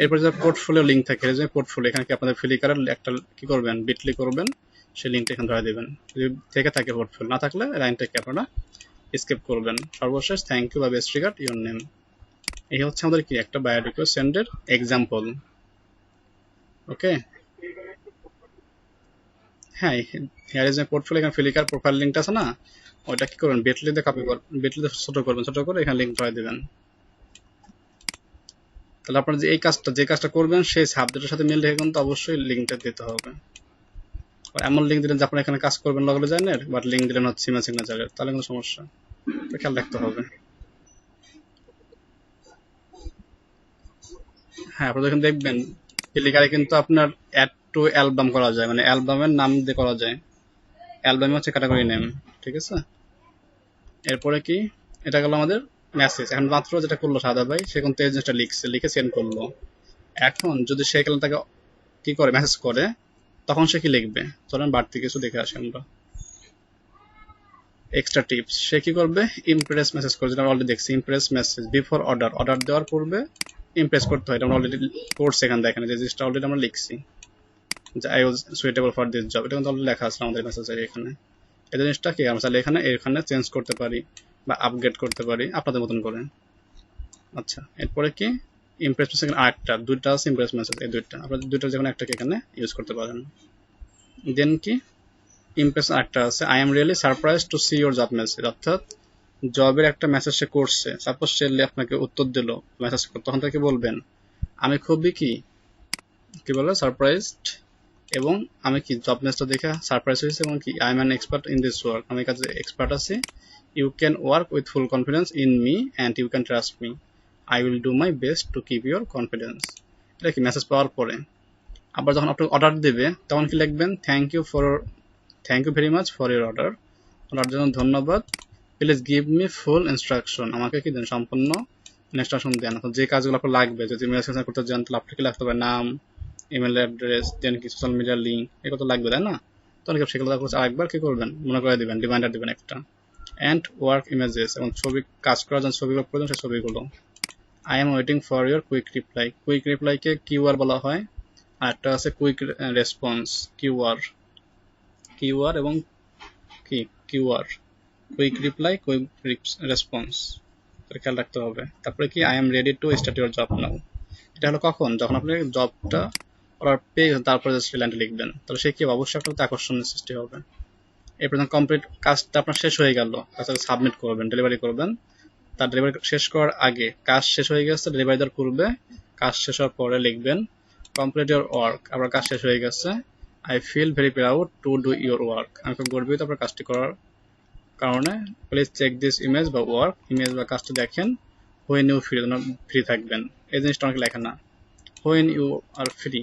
এরপরে যে পোর্টফোলিও লিঙ্ক থাকে, যে পোর্টফোলিও এখানে কি আপনাদের ফ্লিকারের একটা কি করবেন, বিটলি করবেন, সেই লিঙ্কটা এখানে ধরে দেবেন। যদি থেকে থাকে পোর্টফোলিও, না থাকলে লাইনটাকে আপনারা স্কিপ করবেন। সর্বশেষ থ্যাংক ইউ বা বেস্ট রিগার্ড ইউর নেম। এই হচ্ছে আমাদের কি একটা বায়ো রিকোয়েস্ট সেন্ডের এক্সাম্পল। ওকে, হ্যাঁ, হিয়ার ইজ মাই পোর্টফোলিও, এখানে ফ্লিকার প্রোফাইল লিঙ্কটা আছে না, ওইটা কি করবেন, বিটলিতে কপি করবেন, বিটলিতে ছোট করবেন, ছোট করে এখানে লিঙ্ক ধরে দেবেন। তাহলে আপনার যে কাজটা করবেন সেই সাবজেক্টের সাথে মিল রেখে কিন্তু অবশ্যই লিঙ্কটা দিতে হবে। এমন লিঙ্ক দিলেন যে আপনার এখানে কাজ করবেন লগলে জানেন, বাট লিঙ্ক দিলেন হচ্ছে ইমেল সিগনেচারের, তাহলে কিন্তু সমস্যা, তো খেয়াল রাখতে হবে। হ্যাঁ, আপনারা যখন দেখবেন ফ্লিকারে কিন্তু আপনার অ্যাড টু অ্যালবাম করা যায়, মানে অ্যালবামের নাম দিয়ে করা যায়, অ্যালবামে হচ্ছে ক্যাটাগরি নেম, ঠিক আছে। এরপরে কি, এটা গেল আমাদের মেসেজ। এখন মাত্র যেটা করলো সাদা ভাই, সে কিন্তু এই জিনিসটা লিখে সেন্ড করলো। এখন যদি সে কালে তাকে কি করে মেসেজ করে, তখন সে কি লিখবে, চলেন বাড়তি কিছু দেখে আসি আমরা। এক্সট্রা টিপস, সে কি করবে, ইমপ্রেস মেসেজ করে, যেটা অলরেডি দেখছি, Impress message before order, order দেওয়ার পূর্বে ইমপ্রেস করতে হয়, এটা আমরা অলরেডি কোর্স এখানে দেখেন, যে জিনিসটা অলরেডি আমরা লিখছি, যে I was suitable for this job, এটা কিন্তু অলরেডি লেখা আছে আমাদের মেসেজের এখানে। এই জিনিসটা কি আমরা চাইলে এখানে চেঞ্জ করতে পারি বা আপগ্রেড করতে পারি আপনাদের মতন করে। আচ্ছা, এরপরে কি, ইমপ্রেস মেসেজ আরেকটা, দুইটা আছে ইমপ্রেস মেসেজ, এই দুইটা আপনাদের দুইটার যেকোনো একটাকে এখানে ইউজ করতে পারেন। দেন কি, ইমপ্রেস আরেকটা আছে, I am really surprise to see your job message, অর্থাৎ জবের একটা মেসেজ সে করছে, সাপোজ সে আপনাকে উত্তর দিল মেসেজ, তখন তাকে বলবেন আমি খুবই কি বলে সারপ্রাইজড, এবং আমি কি জব মেসেজটা দেখে সারপ্রাইজ হয়েছে, এবং কি I am an expert in this work, আমি কাজে এক্সপার্ট আছি, you can work with full confidence in me and you can trust me, I will do my best to keep your confidence. এটা কি message পাওয়ার পরে আবার যখন আপনাকে order দেবে তখন কি লিখবেন, thank you very much for your order, order জন্য ধন্যবাদ, please give me full instruction, আমাকে কি দেন, সম্পূর্ণ ইনস্ট্রাকশন দেন, যে কাজগুলো আপনার লাগবে, যদি মেসেজ করতে চান তাহলে আপনাকে লাগতে হবে নাম, ইমেল অ্যাড্রেস, দেন কি সোশ্যাল মিডিয়া লিঙ্ক, এগুলো তো লাগবে, তাই না। তখন সেগুলো আরেকবার কি করবেন, মনে করে দিবেন, রিমাইন্ডার দিবেন একটা। অ্যান্ড ওয়ার্ক ইমেজেস, এবং ছবি কাজ করার জন্য ছবিগুলো প্রয়োজন, সেই ছবিগুলো। I am waiting for your quick reply, quick রিপ্লাইকে কিউআর বলা হয়, আর একটা আছে কুইক রেসপন্স, কিউআর এবং QR, quick reply, quick response, খেয়াল রাখতে হবে। তারপরে কি, I am ready to start your job now, এটা হলো কখন, যখন আপনি জবটা অর্ডার পেয়ে তারপরে লাইনটা লিখবেন, তাহলে সে কি অবশ্যই আপনার আকর্ষণের সৃষ্টি হবে। এরপর কমপ্লিট কাজটা আপনার শেষ হয়ে গেল, কাজটাকে সাবমিট করবেন, ডেলিভারি করবেন, তার ডেলিভারি শেষ করার আগে, কাজ শেষ হয়ে গেছে ডেলিভারি দেওয়ার পূর্বে, কাজ শেষ হওয়ার পরে লিখবেন কমপ্লিট ইউর ওয়ার্ক, আপনার কাজ শেষ হয়ে গেছে, I feel very proud to do your work, আমি খুব গর্বিত আপনার কাজটি করার কারণে, প্লিজ চেক দিস ইমেজ বা ওয়ার্ক, ইমেজ বা কাজটি দেখেন, হোয়েন ইউ ফ্রি থাকবেন, এই জিনিসটা অনেক লেখা না, when you are free,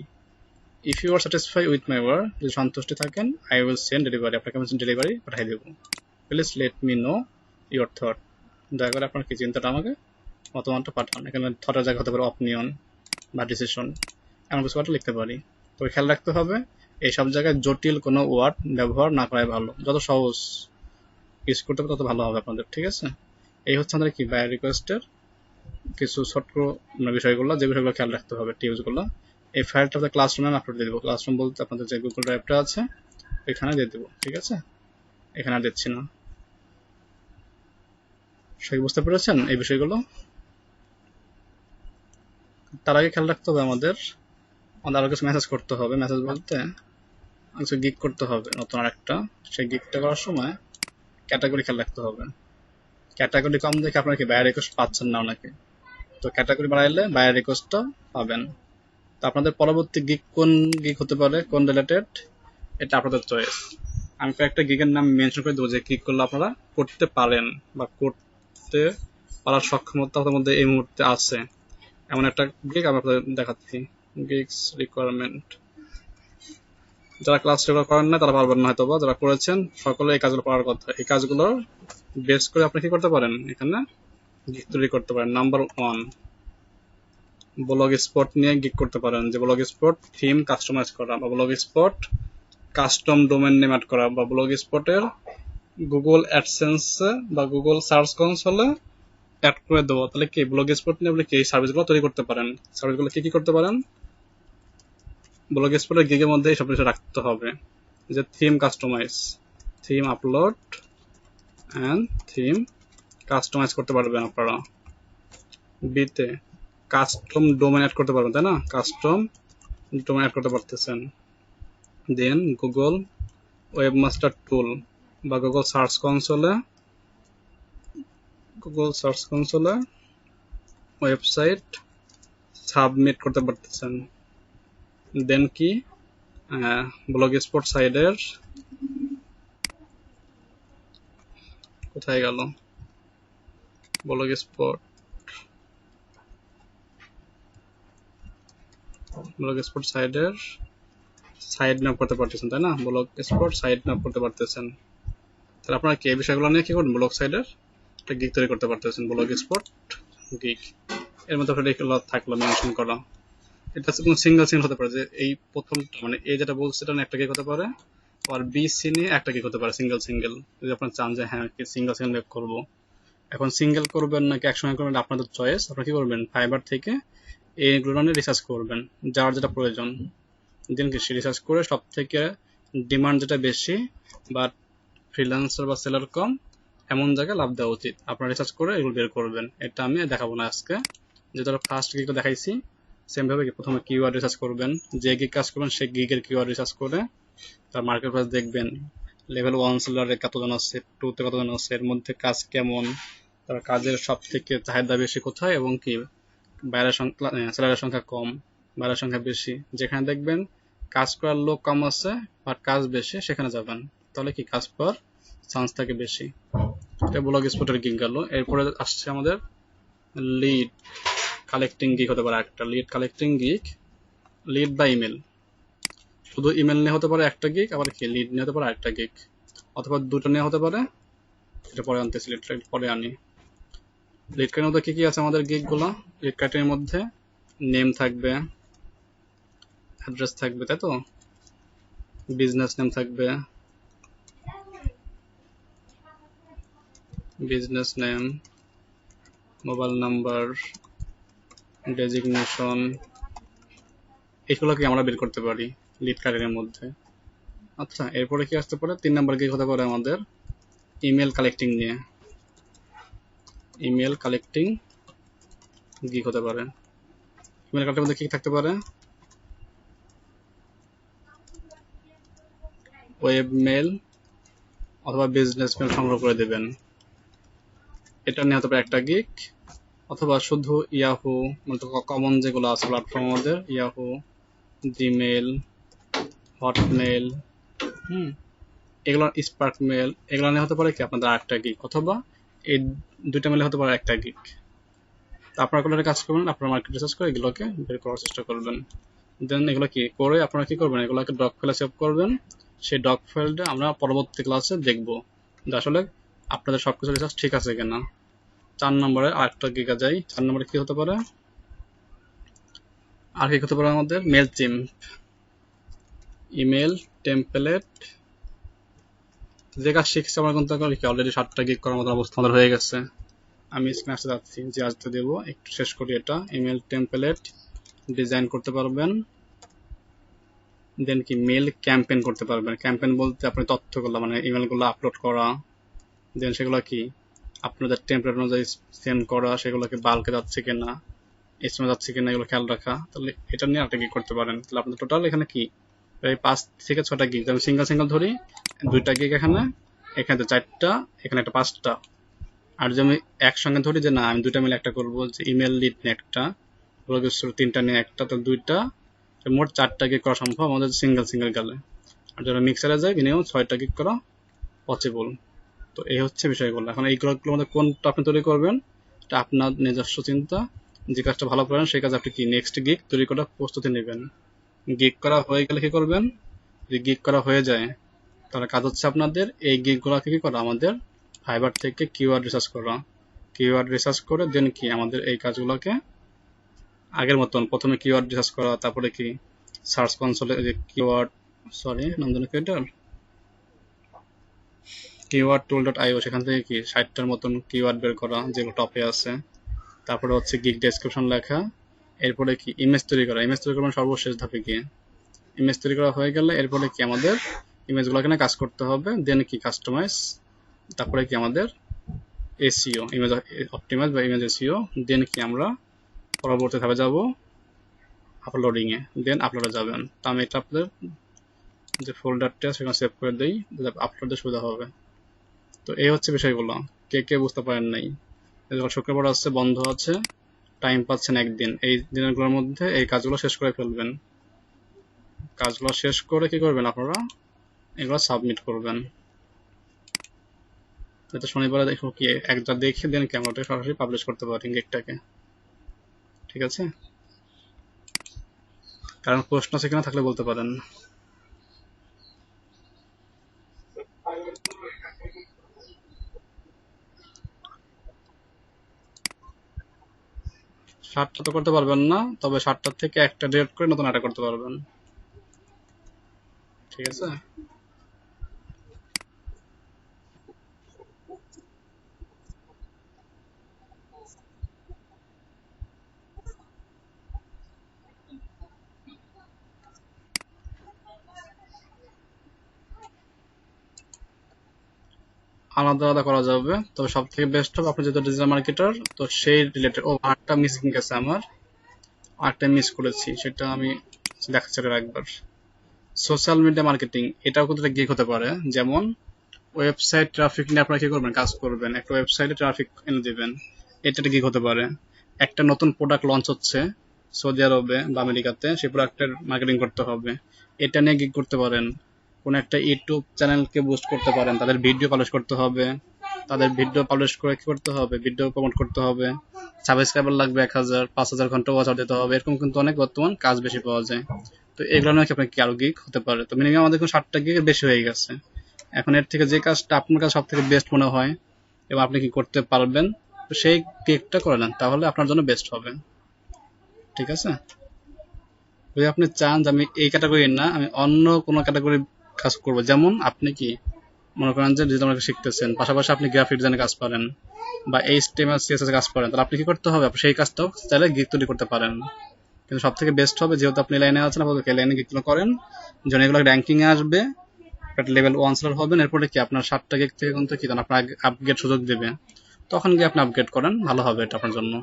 if you are satisfy with my work, যদি সন্তুষ্টি থাকেন, আই উইল সেন্ড ডেলিভারি, আপনাকে আমি ডেলিভারি পাঠিয়ে দেবো, please let me no your thought, দয়া করে আপনার কি চিন্তাটা আমাকে মতামতটা পাঠান। এখানে থটের জায়গা হতে পারে অপিনিয়ন বা ডিসিশন, এমন কিছু একটা লিখতে পারি। তো খেয়াল রাখতে হবে এই সব জায়গায় জটিল কোনো ওয়ার্ড ব্যবহার না করাই ভালো, যত সহজ ইউজ করতে হবে তত ভালো হবে আপনাদের, ঠিক আছে। এই হচ্ছে আমাদের কি বায়ো রিকোয়েস্টের কিছু ছোট্ট বিষয়গুলো, যে বিষয়গুলো খেয়াল রাখতে হবে, টিপসগুলো। এই ফাইলটা আপনাদের ক্লাসরুমে আমি আপলোড দিয়ে দেবো, ক্লাসরুম বলতে আপনাদের যে গুগল ড্রাইভটা আছে এখানে দিয়ে দেবো, ঠিক আছে, এখানে আর দিচ্ছি না। সবাই বুঝতে পেরেছেন এই বিষয়গুলো। তার আগে খেয়াল রাখতে হবে আমাদের আরো কিছু মেসেজ করতে হবে, মেসেজ বলতে কিছু গিগ করতে হবে নতুন আরেকটা, সেই গিগটা করার সময় ক্যাটাগরি খেয়াল রাখতে হবে, ক্যাটাগরি কম দেখে আপনারা কি বায়ো রিকোয়েস্ট পাচ্ছেন না অনেকে, তো ক্যাটাগরি বাড়াইলে বায়ো রিকোয়েস্টটা পাবেন। তো আপনাদের পরবর্তী গিগ কোন গিগ হতে পারে, কোন রিলেটেড, এটা আপনাদের চয়েস। আমি কয়েকটা গিগের নাম মেনশন করে দেবো যে গিগ করলে আপনারা করতে পারেন বা করতে পারার সক্ষমতা আপনাদের মধ্যে এই মুহূর্তে আছে, এমন একটা গিগ আমি আপনাদের দেখাচ্ছি। গিগস রিকোয়ারমেন্ট, যারা ক্লাস রেগুলার করেন না তারা পারবেন না হয়তো, বা যারা করেছেন সকলে এই কাজগুলো পারার কথা, এই কাজগুলো বেস করে আপনি কি করতে পারেন, এখানে গিগ তৈরি করতে পারেন। নাম্বার 1, ব্লগ স্পট নিয়ে গিগ করতে পারেন, যে ব্লগ স্পট থিম কাস্টমাইজ করা, বা blog spot custom domain name add করা, বা ব্লগ স্পটের গুগল অ্যাডসেন্স বা গুগল সার্চ কনসোলে অ্যাড করে দেবো। তাহলে কি ব্লগ স্পট নিয়ে আপনি কি এই সার্ভিসগুলো তৈরি করতে পারেন। সার্ভিসগুলো কি কি করতে পারেন, ব্লগ স্পটের গিগের মধ্যে সব কিছু রাখতে হবে, যে theme customize, theme upload and theme customize করতে পারবেন আপনারা। বিতে কাস্টম ডোমেন অ্যাড করতে পারবেন, তাই না, কাস্টম ডোমেন অ্যাড করতে পারতেছেন। দেন গুগল ওয়েবমাস্টার টুল বা গুগল সার্চ কনসোলে ওয়েবসাইট সাবমিট করতে পারতেছেন। দেন কি ব্লগ স্পট সাইডের কোথায় গেল, ব্লগ স্পট সাইডের সাইড ম্যাপ করতে পারতেছেন, তাই না, ব্লগ স্পট সাইড ম্যাপ করতে পারতেছেন। তাহলে আপনারা কি এই বিষয়গুলো নিয়ে কি করবেন, ব্লগ সাইডের একটা গিগ তৈরি করতে পারতেছেন, ব্লগ স্পট গিগ। এর মধ্যে আপনার এগুলো থাকলো মেনশন করা। এটা কোনো সিঙ্গেল হতে পারে, যে এই প্রথমটা মানে এই যেটা বলছে এটা একটা গিগ হতে পারে, আর বি সি নিয়ে একটা গিগ হতে পারে সিঙ্গেল যদি আপনার চান যে হ্যাঁ সিঙ্গেল করবো। এখন সিঙ্গেল করবেন নাকি একসঙ্গে করবেন আপনাদের চয়েস। আপনারা কি করবেন, ফাইবার থেকে এইগুলো নিয়ে রিসার্চ করবেন, যার যেটা প্রয়োজন। দেন কি রিসার্চ করে সব থেকে ডিমান্ড যেটা বেশি বা ফ্রিল্যান্সার বা সেলার কম এমন জায়গায় লাভ দেওয়া উচিত, আপনারা রিসার্চ করে এগুলো বের করবেন। এটা আমি দেখাবো না আজকে, যে ধরো ফার্স্ট গিগটা দেখাইছি সেম ভাবে প্রথমে কিওয়ার্ড রিসার্চ করবেন, যে গিগ কাজ করবেন সেই গিগের কিওয়ার্ড রিসার্চ করে তার মার্কেট প্রাইস দেখবেন, লেভেল 1 সেলারে কতজন আছে, 2 তে কতজন আছে, এর মধ্যে কাজ কেমন, তার কাজের সব থেকে চাহিদা বেশি কোথায়, এবং কি বাইরের সংখ্যা সেলারের সংখ্যা কম, বাইরের সংখ্যা বেশি, যেখানে দেখবেন কাজ করার লোক কম আছে বাট কাজ বেশি সেখানে যাবেন, তাহলে কি কাজ পাওয়ার চান্স থাকে বেশি। এটা ব্লগ স্পটের গিগ গেল। এরপরে আসছে আমাদের লিড কালেক্টিং গিগ হতে পারে একটা, লিড কালেক্টিং গিগ, লিড বা ইমেল। শুধু ইমেল নিয়ে হতে পারে একটা গিগ, আবার কি লিড নিয়ে হতে পারে আরেকটা গিগ, অথবা দুটো নিয়ে হতে পারে। এটা পরে আনতেছি, লিড পরে আনি। লিড কার্ডের মধ্যে কি কি আছে আমাদের গিগ গুলো, লিড কার্ডের মধ্যে নেম থাকবে, অ্যাড্রেস থাকবে, তাই তো, বিজনেস নেম থাকবে, business name, mobile number, designation, এগুলোকে আমরা বের করতে পারি লিড কার্ডের মধ্যে। আচ্ছা, এরপরে কি আসতে পারে, 3 নাম্বার গিগ হতে পারে আমাদের ইমেল কালেক্টিং নিয়ে, ইমেল কালেক্টিং গিগ হতে পারে। ইমেল কালেক্টিং মধ্যে কি থাকতে পারে, ওয়েব মেল অথবা বিজনেস মেল সংগ্রহ করে দেবেন, এটা নিয়ে হতে পারে একটা গিগ। অথবা শুধু ইয়াহু, মানে কমন যেগুলো আছে প্ল্যাটফর্ম আমাদের, ইয়াহু, জিমেল, হটমেল, এগুলো স্পার্ক মেল, এগুলো নিয়ে হতে পারে কি আপনাদের আরেকটা গিগ, অথবা এই দুইটা মেলে হতে পারে একটা গিগ। তো আপনারা এগুলো কাজ করবেন, আপনারা মার্কেট রিসার্চ করে এগুলোকে বের করার চেষ্টা করবেন। দেন এগুলো কি করে আপনারা কি করবেন, এগুলোকে ডক ফাইলে সেভ করবেন। সেই ডক ফাইলটা আমরা পরবর্তী ক্লাসে দেখব যে আসলে আপনাদের সবকিছু রিসার্চ ঠিক আছে কিনা। 4 নম্বরে আরেকটা গিগা যাই। 4 নম্বরে কি হতে পারে, আর কি হতে পারে আমাদের মেল চিম্প, ইমেল টেমপ্লেট। যে কাজ শিখছে আমরা কিন্তু অলরেডি 7টা গিগ করার মতো অবস্থা আমাদের হয়ে গেছে। আমি স্ক্রিনে আসতে যাচ্ছি, যে আসতে দেবো একটু শেষ করি। এটা ইমেল টেমপ্লেট ডিজাইন করতে পারবেন। দেন কি মেল ক্যাম্পেইন করতে পারবেন। ক্যাম্পেইন বলতে আপনি তথ্যগুলো মানে ইমেলগুলো আপলোড করা, দেন সেগুলো কি আপনাদের টেমপ্লেট অনুযায়ী সেন্ড করা, সেগুলোকে বাল্কে যাচ্ছে কিনা, এসমে যাচ্ছে কিনা, এগুলো খেয়াল রাখা। তাহলে এটা নিয়ে একটা গিগ করতে পারেন। তাহলে আপনার টোটাল এখানে কি প্রায় 5 থেকে 6টা গিগ। আমি সিঙ্গেল ধরি, 2টা গিগ এখানে, এখানে 4টা, এখানে একটা 5টা। আর যদি আমি একসঙ্গে ধরি যে না আমি 2টা মিলে একটা করবো, যে ইমেল লিড নিয়ে একটা, ব্লগ স্টোর 3টা নিয়ে একটা, তো 2টা, মোট 4টা গিগ করা সম্ভব আমাদের সিঙ্গেল গেলে। আর যারা মিক্সারে যায় মিনিমাম 6টা গিগ করা পসিবল। তো এই হচ্ছে বিষয়গুলো। এখন এইগুলোর মধ্যে কোনটা আপনি তৈরি করবেন এটা আপনার নিজস্ব চিন্তা। যে কাজটা ভালো করেন সেই কাজ আপনি কি নেক্সট গিগ তৈরি করার প্রস্তুতি নেবেন। গিগ করা হয়ে গেলে কি করবেন, যদি গিগ করা হয়ে যায় তাহলে কাজ হচ্ছে আপনাদের এই গিগগুলোকে কি করা, আমাদের ফাইবার থেকে কিওয়ার্ড রিসার্চ করা। কিওয়ার্ড রিসার্চ করে দেন কি আমাদের এই কাজগুলোকে আগের মতন প্রথমে কিওয়ার্ড রিসার্চ করা, তারপরে কি সার্চ কনসোলে যে কিওয়ার্ড, সরি নাম জানি কি এটার, কিওয়ার্ড টুল ডট আইও, সেখান থেকে কি 60টার মতন কিওয়ার্ড বের করা যেগুলো টপে আছে। তারপরে হচ্ছে গিগ ডেসক্রিপশন লেখা। এরপরে কি ইমেজ তৈরি করা, ইমেজ তৈরি করার সর্বশেষ ধাপে গিয়ে ইমেজ তৈরি করা হয়ে গেলে এরপরে কি আমাদের ইমেজগুলো এখানে কাজ করতে হবে, দেন কি কাস্টমাইজ, তারপরে কি আমাদের এসইও, ইমেজ অপটিমাইজ বা ইমেজ এসইও, দেন কি আমরা পরবর্তী ধাপে যাব আপলোডিং এ, দেন আপলোডে যাবেন। তো আমি এটা আপনাদের যে ফোল্ডারটা সেখানে সেভ করে দিই, আপলোডে সুবিধা হবে। তো এই হচ্ছে বিষয়গুলো, কে কে বুঝতে পারেন নাই। যখন শুক্রবার আছে, বন্ধ আছে, টাইম পাচ্ছেন একদিন, এই দিনগুলোর মধ্যে এই কাজগুলো শেষ করে ফেলবেন। কাজগুলো শেষ করে কি করবেন আপনারা, এগুলো সাবমিট করবেন। যাতে শনিবারে দেখো কি একটা দেখে দেন কি আমরা ওটা সরাসরি পাবলিশ করতে পারি গিগটাকে। ঠিক আছে, কারণ প্রশ্ন সেখানে থাকলে বলতে পারেন। 7টা তো করতে পারবেন না, তবে 7টার থেকে একটা ডিলিট করে নতুন একটা করতে পারবেন। ঠিক আছে, আলাদা আলাদা করা যাবে, তবে সব থেকে বেস্ট হবে আপনি যেহেতু ডিজিটাল মার্কেটার, তো সেই রিলেটেড। ও আরেকটা মিসিং গেছে আমার, আরেকটা মিস করেছি, সেটা আমি দেখাচ্ছি একবার। সোশ্যাল মিডিয়া মার্কেটিং, এটাও কিন্তু একটা গিগ হতে পারে। যেমন ওয়েবসাইট ট্রাফিক নিয়ে আপনারা কি করবেন, কাজ করবেন, একটা ওয়েবসাইটে ট্রাফিক এনে দিবেন, এটা একটা গিগ হতে পারে। একটা নতুন প্রোডাক্ট লঞ্চ হচ্ছে সৌদি আরবে বা আমেরিকাতে, সেই প্রোডাক্টের মার্কেটিং করতে হবে, এটা নিয়ে গিগ করতে পারেন। কোন একটা ইউটিউব চ্যানেলকে বুস্ট করতে পারেন, তাদের ভিডিও পাবলিশ করতে হবে, তাদের ভিডিও পাবলিশ করে কি করতে হবে, ভিডিও প্রমোট করতে হবে, সাবস্ক্রাইবার লাগবে 1000, 5000 ঘন্টা ওয়াচ আওয়ার দিতে হবে, এরকম কিন্তু অনেক বর্তমান কাজ বেশি পাওয়া যায়। তো এগুলো নাকি আপনার কি আরো গিগ হতে পারে। তো মিনিমাম আমাদের 7টা গিগ বেশি হয়ে গেছে। এখন এর থেকে যে কাজটা আপনার কাছে সব থেকে বেস্ট মনে হয় এবং আপনি কি করতে পারবেন, তো সেই গিগটা করে নেন, তাহলে আপনার জন্য বেস্ট হবে। ঠিক আছে, যদি আপনি চান যে আমি এই ক্যাটাগরির না, আমি অন্য কোনো ক্যাটাগরির কাজ করব, যেমন আপনি কি মনে করেন যে ডিজিটাল মার্কেটিং শিখতেছেন, পাশাপাশি আপনি গ্রাফিক ডিজাইনে কাজ পারেন বা এইচটিএমএল সিএসএস কাজ পারেন, তাহলে আপনি কি করতে হবে, আপনি সেই কাজটাও চাইলে গিগ তৈরি করতে পারেন। কিন্তু সব থেকে বেস্ট হবে, যেহেতু আপনি লাইনে আছেন, আপাতত এই লাইনে গিগগুলো করেন, যখন এগুলো র্যাঙ্কিং এ আসবে, একটা লেভেল 1 সেলার হবেন, এরপরে কি আপনার 7টা গিগ থেকে কিন্তু কি আপনার আপগ্রেড সুযোগ দেবে, তখন গিয়ে আপনি আপগ্রেড করেন, ভালো হবে এটা আপনার জন্য।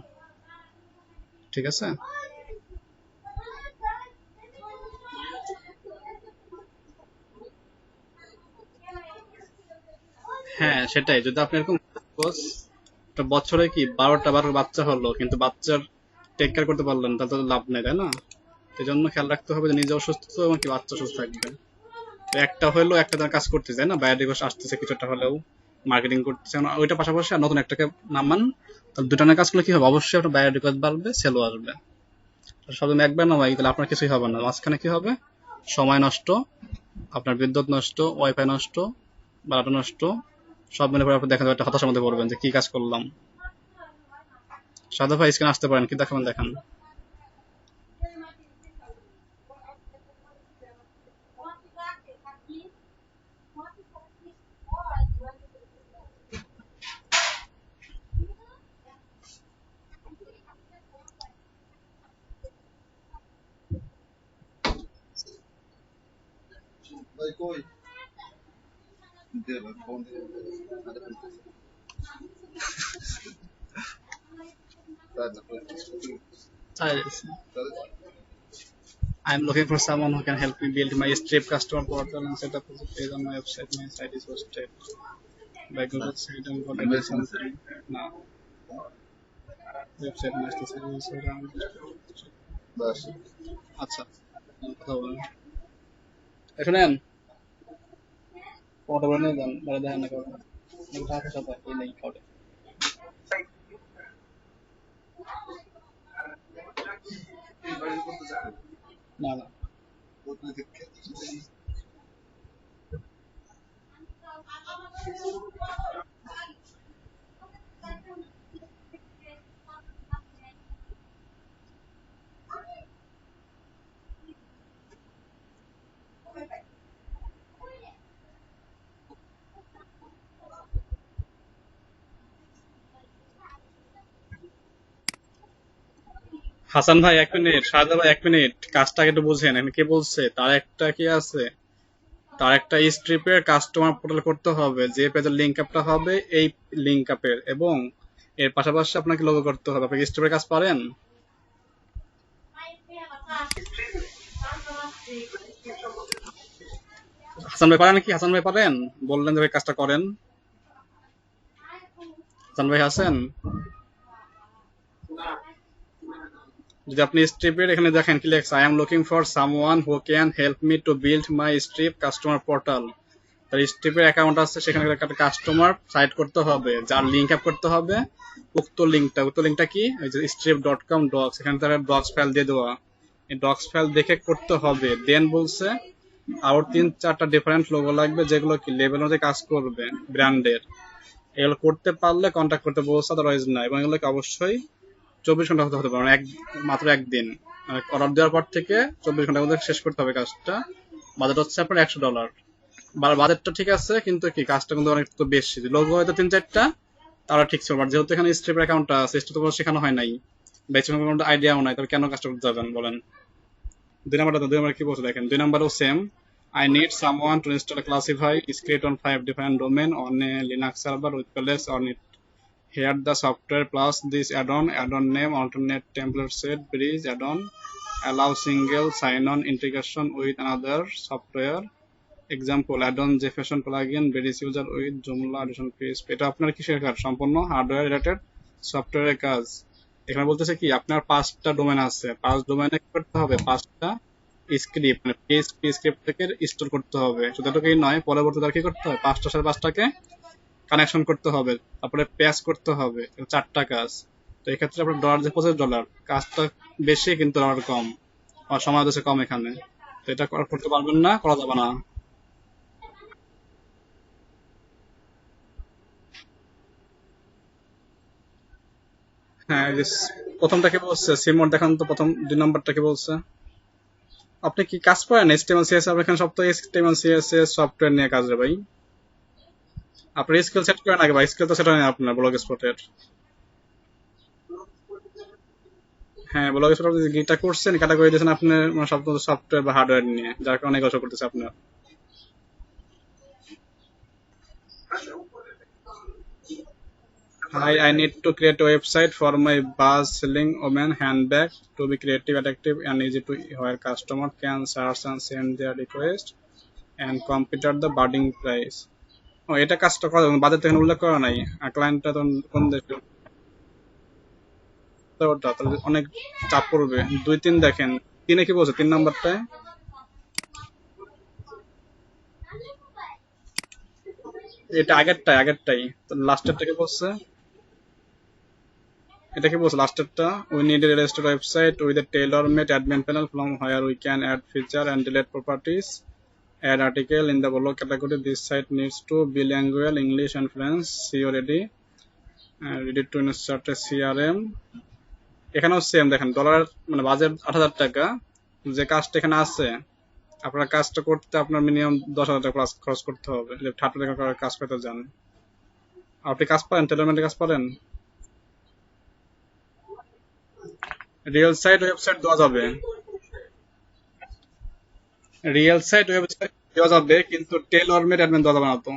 ঠিক আছে, হ্যাঁ সেটাই। যদি আপনি এরকম suppose একটা বছরে কি 12টা বাচ্চা হলো, কিন্তু বাচ্চার টেক কেয়ার করতে পারলেন, তাহলে তো লাভ নেই, তাই না? এই জন্য খেয়াল রাখতে হবে যে নিজেও সুস্থ এবং কি বাচ্চা সুস্থ থাকবে। তো একটা হলেও একটা তার কাজ করতে চায় না, বায়োডিভার্স আসতেছে কিছুটা হলেও, মার্কেটিং করতেছে, ওইটা পাশাপাশি আর নতুন একটাকে নামান, তাহলে দুটো না কাজ করলে কি হবে, অবশ্যই আপনার বায়োডিভার্স বাড়বে, সেলও আসবে। আর সব যদি একবার না হয় তাহলে আপনার কিছুই হবে না, মাঝখানে কি হবে, সময় নষ্ট, আপনার বিদ্যুৎ নষ্ট, ওয়াইফাই নষ্ট, বাড়াটা নষ্ট, সব মিলে পরে আপনি দেখেন একটা হতাশার মধ্যে পড়বেন যে কি কাজ করলাম। সাদা ভাই স্ক্রিনে আসতে পারেন, কি দেখাবেন দেখান। I'm looking for someone who can help me build my Stripe customer portal and set up a page on my website. My site is hosted by Google Site and got it something now. Website master service around. আচ্ছা, কথা বলেন। শুনেন, কথা বলে নিয়ে যান, বাইরে দেখেন না কাউকে। ঢাকা সাথে এই নেই কাউকে। না না, হাসান ভাই 1 মিনিট, শাহজাদ ভাই 1 মিনিট, কাজটাকে একটু বুঝেন। এখানে কে বলছে তার একটা কি আছে, তার একটা স্ট্রিপের কাস্টমার পোর্টাল করতে হবে, যে পেজের লিঙ্ক আপটা হবে এই লিঙ্ক আপের, এবং এর পাশাপাশি আপনাকে লোগো করতে হবে। আপনি স্ট্রিপের কাজ পারেন? হাসান ভাই পারেন কি? হাসান ভাই পারেন? বললেন যে ভাই কাজটা করেন। হাসান ভাই আছেন? যদি আপনি স্ট্রিপের এখানে দেখেন কি লেখা, I am looking for someone who can help me to build my strip customer portal. তার স্ট্রিপের অ্যাকাউন্ট আছে, সেখানে একটা কাস্টমার সাইট করতে হবে, যার লিঙ্ক আপ করতে হবে উক্ত লিঙ্কটা কি, ওই যে strip.com ডক্স, এখানে তার ডক্স ফাইল দিয়ে দেওয়া, এই ডক্স ফাইল দেখে করতে হবে। দেন বলছে আরো 3-4টা ডিফারেন্ট লোগো লাগবে, যেগুলো কি লেভেল অনুযায়ী কাজ করবে ব্র্যান্ডের। এগুলো করতে পারলে কন্ট্যাক্ট করতে বলছে, আদারওয়াইজ না। এবং এগুলোকে অবশ্যই 24 ঘন্টা হতে পারে, মাত্র একদিন, অর্ডার দেওয়ার পর থেকে 24 ঘন্টার মধ্যে শেষ করতে হবে কাজটা। বাজেট হচ্ছে আপনার $100। বাজেটটা ঠিক আছে, কিন্তু কি কাজটা কিন্তু অনেক তো বেশি। লোগো হয়তো 3-4টা, তারা ঠিক ছিল, বাট যেহেতু এখানে স্ট্রিপের অ্যাকাউন্টটা আছে, স্ট্রিপ তো শেখানো হয় নাই, বেসিক অ্যাকাউন্ট আইডিয়াও নাই, তবে কেন কাজটা করতে যাবেন বলেন? 2 নাম্বার কি বলছে দেখেন, 2 নাম্বারও same. I need someone to install a classify script on 5 different domain on a Linux server with place on it. Here the software plus this add-on name, alternate template set, bridge add-on, allow single sign-on integration with another software. Example, add-on JFashion plugin, bridge user with Joomla addition phase. এটা আপনার কিসের কাজ? সম্পূর্ণ hardware related সফটওয়্যারের কাজ। এখানে বলতেছে কি আপনার 5টা ডোমেন আছে, 5 ডোমেনে কি করতে হবে, 5টা স্ক্রিপ্ট মানে PHP স্ক্রিপ্ট থেকে ইনস্টল করতে হবে। শুধু এটুকুই নয়, পরবর্তীতে আর কি করতে হবে, 5টার সাথে 5টাকে কানেকশন করতে হবে, তারপরে প্যাচ করতে হবে। 4টা কাজ। তো এক্ষেত্রে আপনার ডলার যে $25, কাজটা বেশি কিন্তু ডলার কম, আর সময় দেশে কম এখানে। তো এটা করতে পারবেন না, করা যাবে না। হ্যাঁ, এই যে প্রথমটাকে বলছে সিমোর দেখান তো, প্রথম 2 নাম্বারটাকে বলছে। আপনি কি কাজ করেন HTML CSS? আপনার এখানে সব তো HTML CSS সফটওয়্যার নিয়ে কাজ রে ভাই। আপনার স্কিল সেট করেন আগে ভাই, স্কিল তো সেট হয় না আপনার ব্লগ স্পটের। হ্যাঁ, ব্লগ স্পট গিটা করছেন, কাটা করে দিয়েছেন আপনার মানে সব সফটওয়্যার বা হার্ডওয়্যার নিয়ে, যার কারণে অনেক কষ্ট করতেছে আপনার। I need to create a website for my buzz selling women handbag to be creative, attractive, and easy to where customer can search and send their request and compete at the bidding price. ও এটা কাজটা করা যাবে, বাজার থেকে উল্লেখ করা নাই। আর ক্লায়েন্টটা তো কোন দেশে, তো ওটা তাহলে অনেক চাপ পড়বে। 2-3 দেখেন, 3-এ কি বলছে? 3 নাম্বারটায় এটা আগেরটাই তো লাস্টেরটাকে বলছে, এটা কি বলছে লাস্টেরটা? We need a registered website with a tailor made admin panel from where we can add feature and delete properties, add article in the below category. This site needs to be bilingual English and French. See already. Ready to insert a CRM. এখানেও same দেখেন, dollar মানে budget $8,000। যে কাজটা এখানে আছে, আপনার কাজটা করতে আপনার মিনিমাম $10,000 খরচ করতে হবে, যে $8,000 কাজ করতে যান। আপনি কাজ পারেন, টেলরমেন্টের কাজ পারেন? রিয়েল সাইট ওয়েবসাইট দেওয়া যাবে, রিয়েল সাইট ওয়েবসাইট দেওয়া যাবে, কিন্তু টেলর মেড অ্যাডমিন দেওয়া যাবে না তো।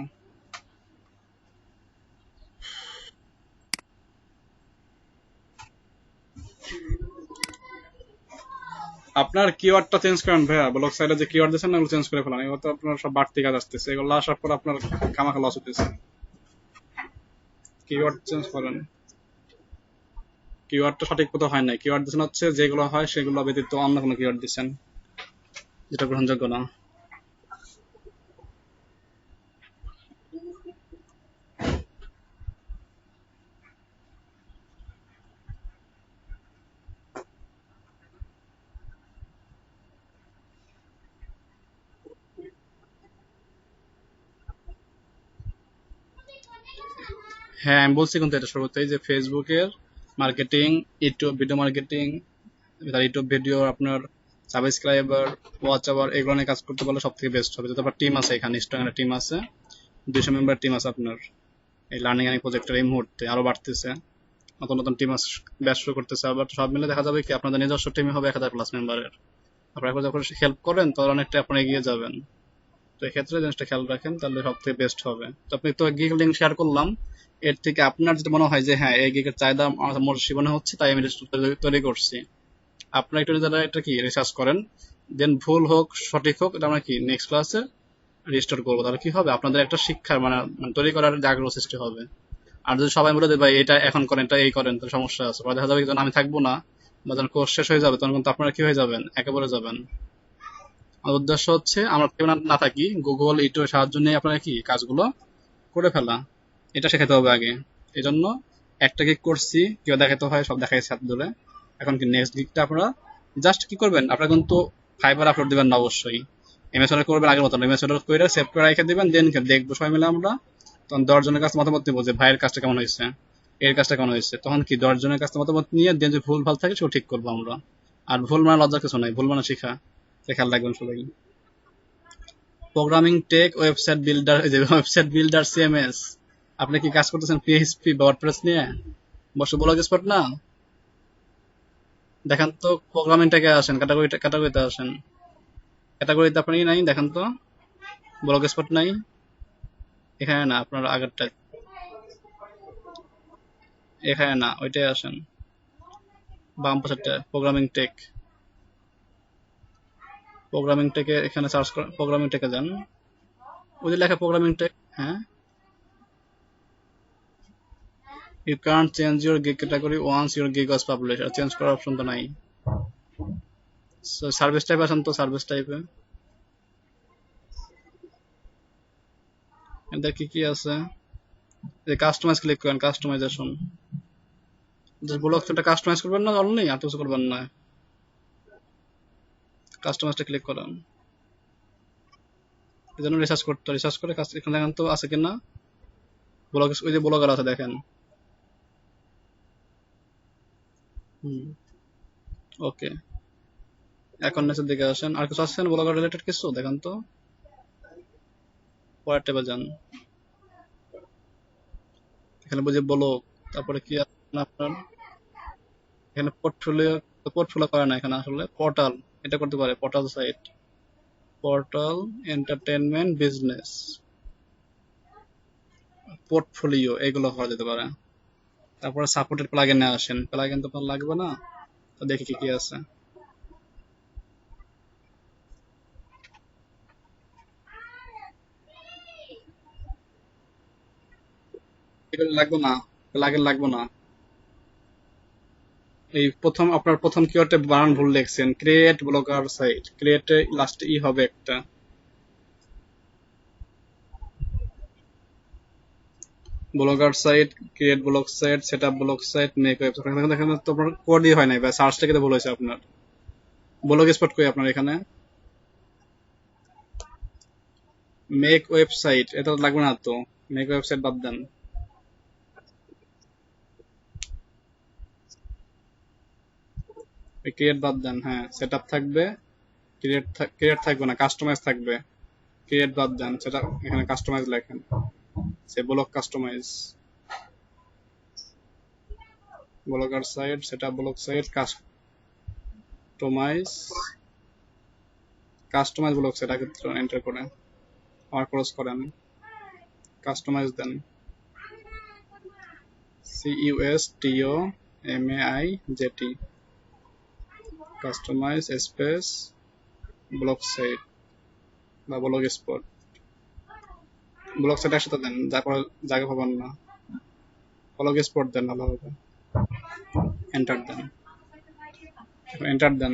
আপনার কিওয়ার্ডটা চেঞ্জ করেন ভাইয়া, ব্লগ সাইডে যে কিওয়ার্ড দিচ্ছেন না, ওগুলো চেঞ্জ করে ফেলান। এগুলো তো আপনার সব বাড়তি কাজ আসতেছে, এগুলো আসার পর আপনার খামাখা লস হতেছে। কিওয়ার্ড চেঞ্জ করেন। কিওয়ার্ডটা সঠিক মতো হয় না, কিওয়ার্ড দিচ্ছেন হচ্ছে যেগুলো হয় সেগুলো ব্যতীত অন্য কোনো কিওয়ার্ড দিচ্ছেন, যেটা গ্রহণযোগ্য না। হ্যাঁ, আমি বলছি কিন্তু এটা শুরুতেই যে ফেসবুকের marketing, YouTube video marketing, YouTube video আপনার সাবস্ক্রাইবার, ওয়াচ আওয়ার, এগুলো নিয়ে কাজ করতে পারলে সব থেকে বেস্ট হবে। যত টিম আছে এখানে, স্ট্রং একটা টিম আছে, 200 মেম্বার টিম আছে আপনার। এই লার্নিং এন্ড প্রজেক্টের এই মুহূর্তে আরো বাড়তেছে। নতুন নতুন টিম ব্যাচ শুরু করতেছে, আবার সব মিলে দেখা যাবে কি আপনাদের নিজস্ব টিমে হবে 1000 প্লাস মেম্বারের। আপনারা একবার যখন হেল্প করেন তখন অনেকটা আপনারা এগিয়ে যাবেন। তো এক্ষেত্রে জিনিসটা খেয়াল রাখেন, তাহলে সব থেকে বেস্ট হবে। তো আপনি তো গিগ লিঙ্ক শেয়ার করলাম, এর থেকে আপনার যেটা মনে হয় যে হ্যাঁ এই গিগের চাহিদা আমার মোর জীবনে হচ্ছে, তাই আমি লিস্ট তৈরি করছি। আপনারা একটু যারা এটা কি রিসার্চ করেন, দেন ভুল হোক সঠিক হোক এটা আমরা কি নেক্সট ক্লাসে রেজিস্টার করবো। তাহলে কি হবে, আপনাদের একটা শিক্ষার মানে তৈরি করার যে আগ্রহ সৃষ্টি হবে। আর যদি সবাই বলে দেয় ভাই এটা এখন করেন, এটা এই করেন, তাহলে সমস্যা আছে। পরে দেখা যাবে যখন আমি থাকবো না বা যখন কোর্স শেষ হয়ে যাবে তখন কিন্তু আপনারা কি হয়ে যাবেন, একেবারে যাবেন। আমার উদ্দেশ্য হচ্ছে আমরা কেউ না থাকি, গুগল ইউটিউবের সাহায্য নিয়ে আপনারা কি কাজগুলো করে ফেলা, এটা শেখাতে হবে আগে। এই জন্য একটা গিগ করছি, কেউ দেখাতে হয় সব দেখাইছে হাত ধরে। এখন কি নেক্সট গিগটা আপনারা জাস্ট কি করবেন, আপনারা কিন্তু ফাইবার আপলোড দিবেন না অবশ্যই, এমএস করবেন আগের মতন, এমএস করে সেভ করে রেখে দিবেন, দেন দেখবো সবাই মিলে আমরা। তখন 10 জনের কাছে মতামত নিবো যে ভাইয়ের কাজটা কেমন হয়েছে, এর কাজটা কেমন হয়েছে। তখন কি 10 জনের কাছে মতামত নিয়ে দেন যে ভুল ভাল থাকে সেটা ঠিক করবো আমরা। আর ভুল মানে লজ্জার কিছু নাই, ভুল মানে শিখা, খেয়াল রাখবেন সবাই। প্রোগ্রামিং টেক, ওয়েবসাইট বিল্ডার, এই যে ওয়েবসাইট বিল্ডার সিএমএস, আপনি কি কাজ করতেছেন পিএইচপি বা ওয়ার্ডপ্রেস নিয়ে? বসে ব্লগ স্পট না, দেখেন তো প্রোগ্রামিং টেকে আসেন, ক্যাটাগরিতে আসেন, ক্যাটাগরিতে আপনি নাই, দেখেন তো ব্লগ স্পট নাই এখানে, না আপনার আগেরটা, এখানে না ওইটাই আসেন, বাম পাশেরটা প্রোগ্রামিং টেক। প্রোগ্রামিং টেকে এখানে সার্চ করেন, প্রোগ্রামিং টেকে যান, ওই যে লেখা প্রোগ্রামিং টেক। হ্যাঁ, you can't change your gig category once your gig was publish, আর চেঞ্জ করার অপশন তো নাই। সার্ভিস টাইপ আসেন তো, সার্ভিস টাইপে এদের কি কি আছে, যে কাস্টমাইজ ক্লিক করেন, কাস্টমাইজেশন, যে ব্লকটা কাস্টমাইজ করবেন না অনলি, আর কিছু করবেন না, কাস্টমাইজটা ক্লিক করেন। এই জন্য রিসার্চ করতে, রিসার্চ করে এখানে দেখেন তো আছে কিনা ব্লগ, ওই যে ব্লগার আছে দেখেন। হুম, ওকে, এখন নিচের দিকে আসেন, আর কিছু আসছেন ব্লগার রিলেটেড কিছু দেখেন তো, পরের ট্যাবে যান, এখানে বুঝে ব্লগ, তারপরে কি আছে আপনার এখানে পোর্টফোলিও, পোর্টফোলিও করে না এখানে, আসলে পোর্টাল, এটা করতে পারে portal site, portal entertainment business, portfolio, এগুলো করা যেতে পারে। তারপরে সাপোর্টেড প্লাগইনে আসেন, প্লাগইন তো আপনার লাগবে না, তো দেখি কি কি আছে। এগুলো লাগবে না, প্লাগইন লাগবে না। এই প্রথম আপনার প্রথম কিওয়ার্ডে বানান ভুল লিখছেন, ক্রিয়েট ব্লগার সাইট, ক্রিয়েটে লাস্টে ই হবে একটা, Blogger site, create blog site, setup blog site, make website, এখানে তো আপনার কোডই হয় নাই বা সার্চটা কিন্তু ভুল হয়েছে আপনার। ব্লগ স্পট কই আপনার এখানে, মেক ওয়েবসাইট এটা তো লাগবে না তো, মেক ওয়েবসাইট বাদ দেন, ক্রিয়েট বাদ দেন, হ্যাঁ সেটআপ থাকবে, ক্রিয়েট থাকবে না, কাস্টমাইজ থাকবে, ক্রিয়েট বাদ দেন, সেটা এখানে কাস্টমাইজ লেখেন, সে blog customize, blogger site, setup blog site, customize, customize blog site আগে এন্টার করে আমার ক্রস করেন, কাস্টমাইজ দেন, CUSTOMAIZT, customize space blog site বা ব্লগ স্পট, ব্লগ সাইট একসাথে দেন, তারপর জায়গা পাবেন না, ব্লগ স্পট দেন ভালো হবে, এন্টার দেন, এন্টার দেন,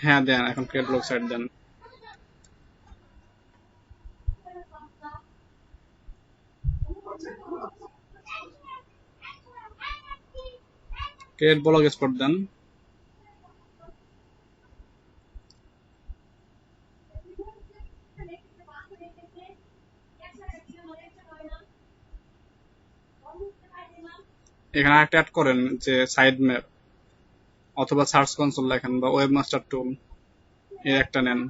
হ্যাঁ দেন, এখন ক্রিয়েট ব্লগ সাইট দেন, ক্রিয়েট ব্লগ স্পট দেন, এখানে একটা অ্যাড করেন যে সাইড ম্যাপ, অথবা সার্চ কনসোল লেখেন বা ওয়েবমাস্টার টুল, এর একটা নেন।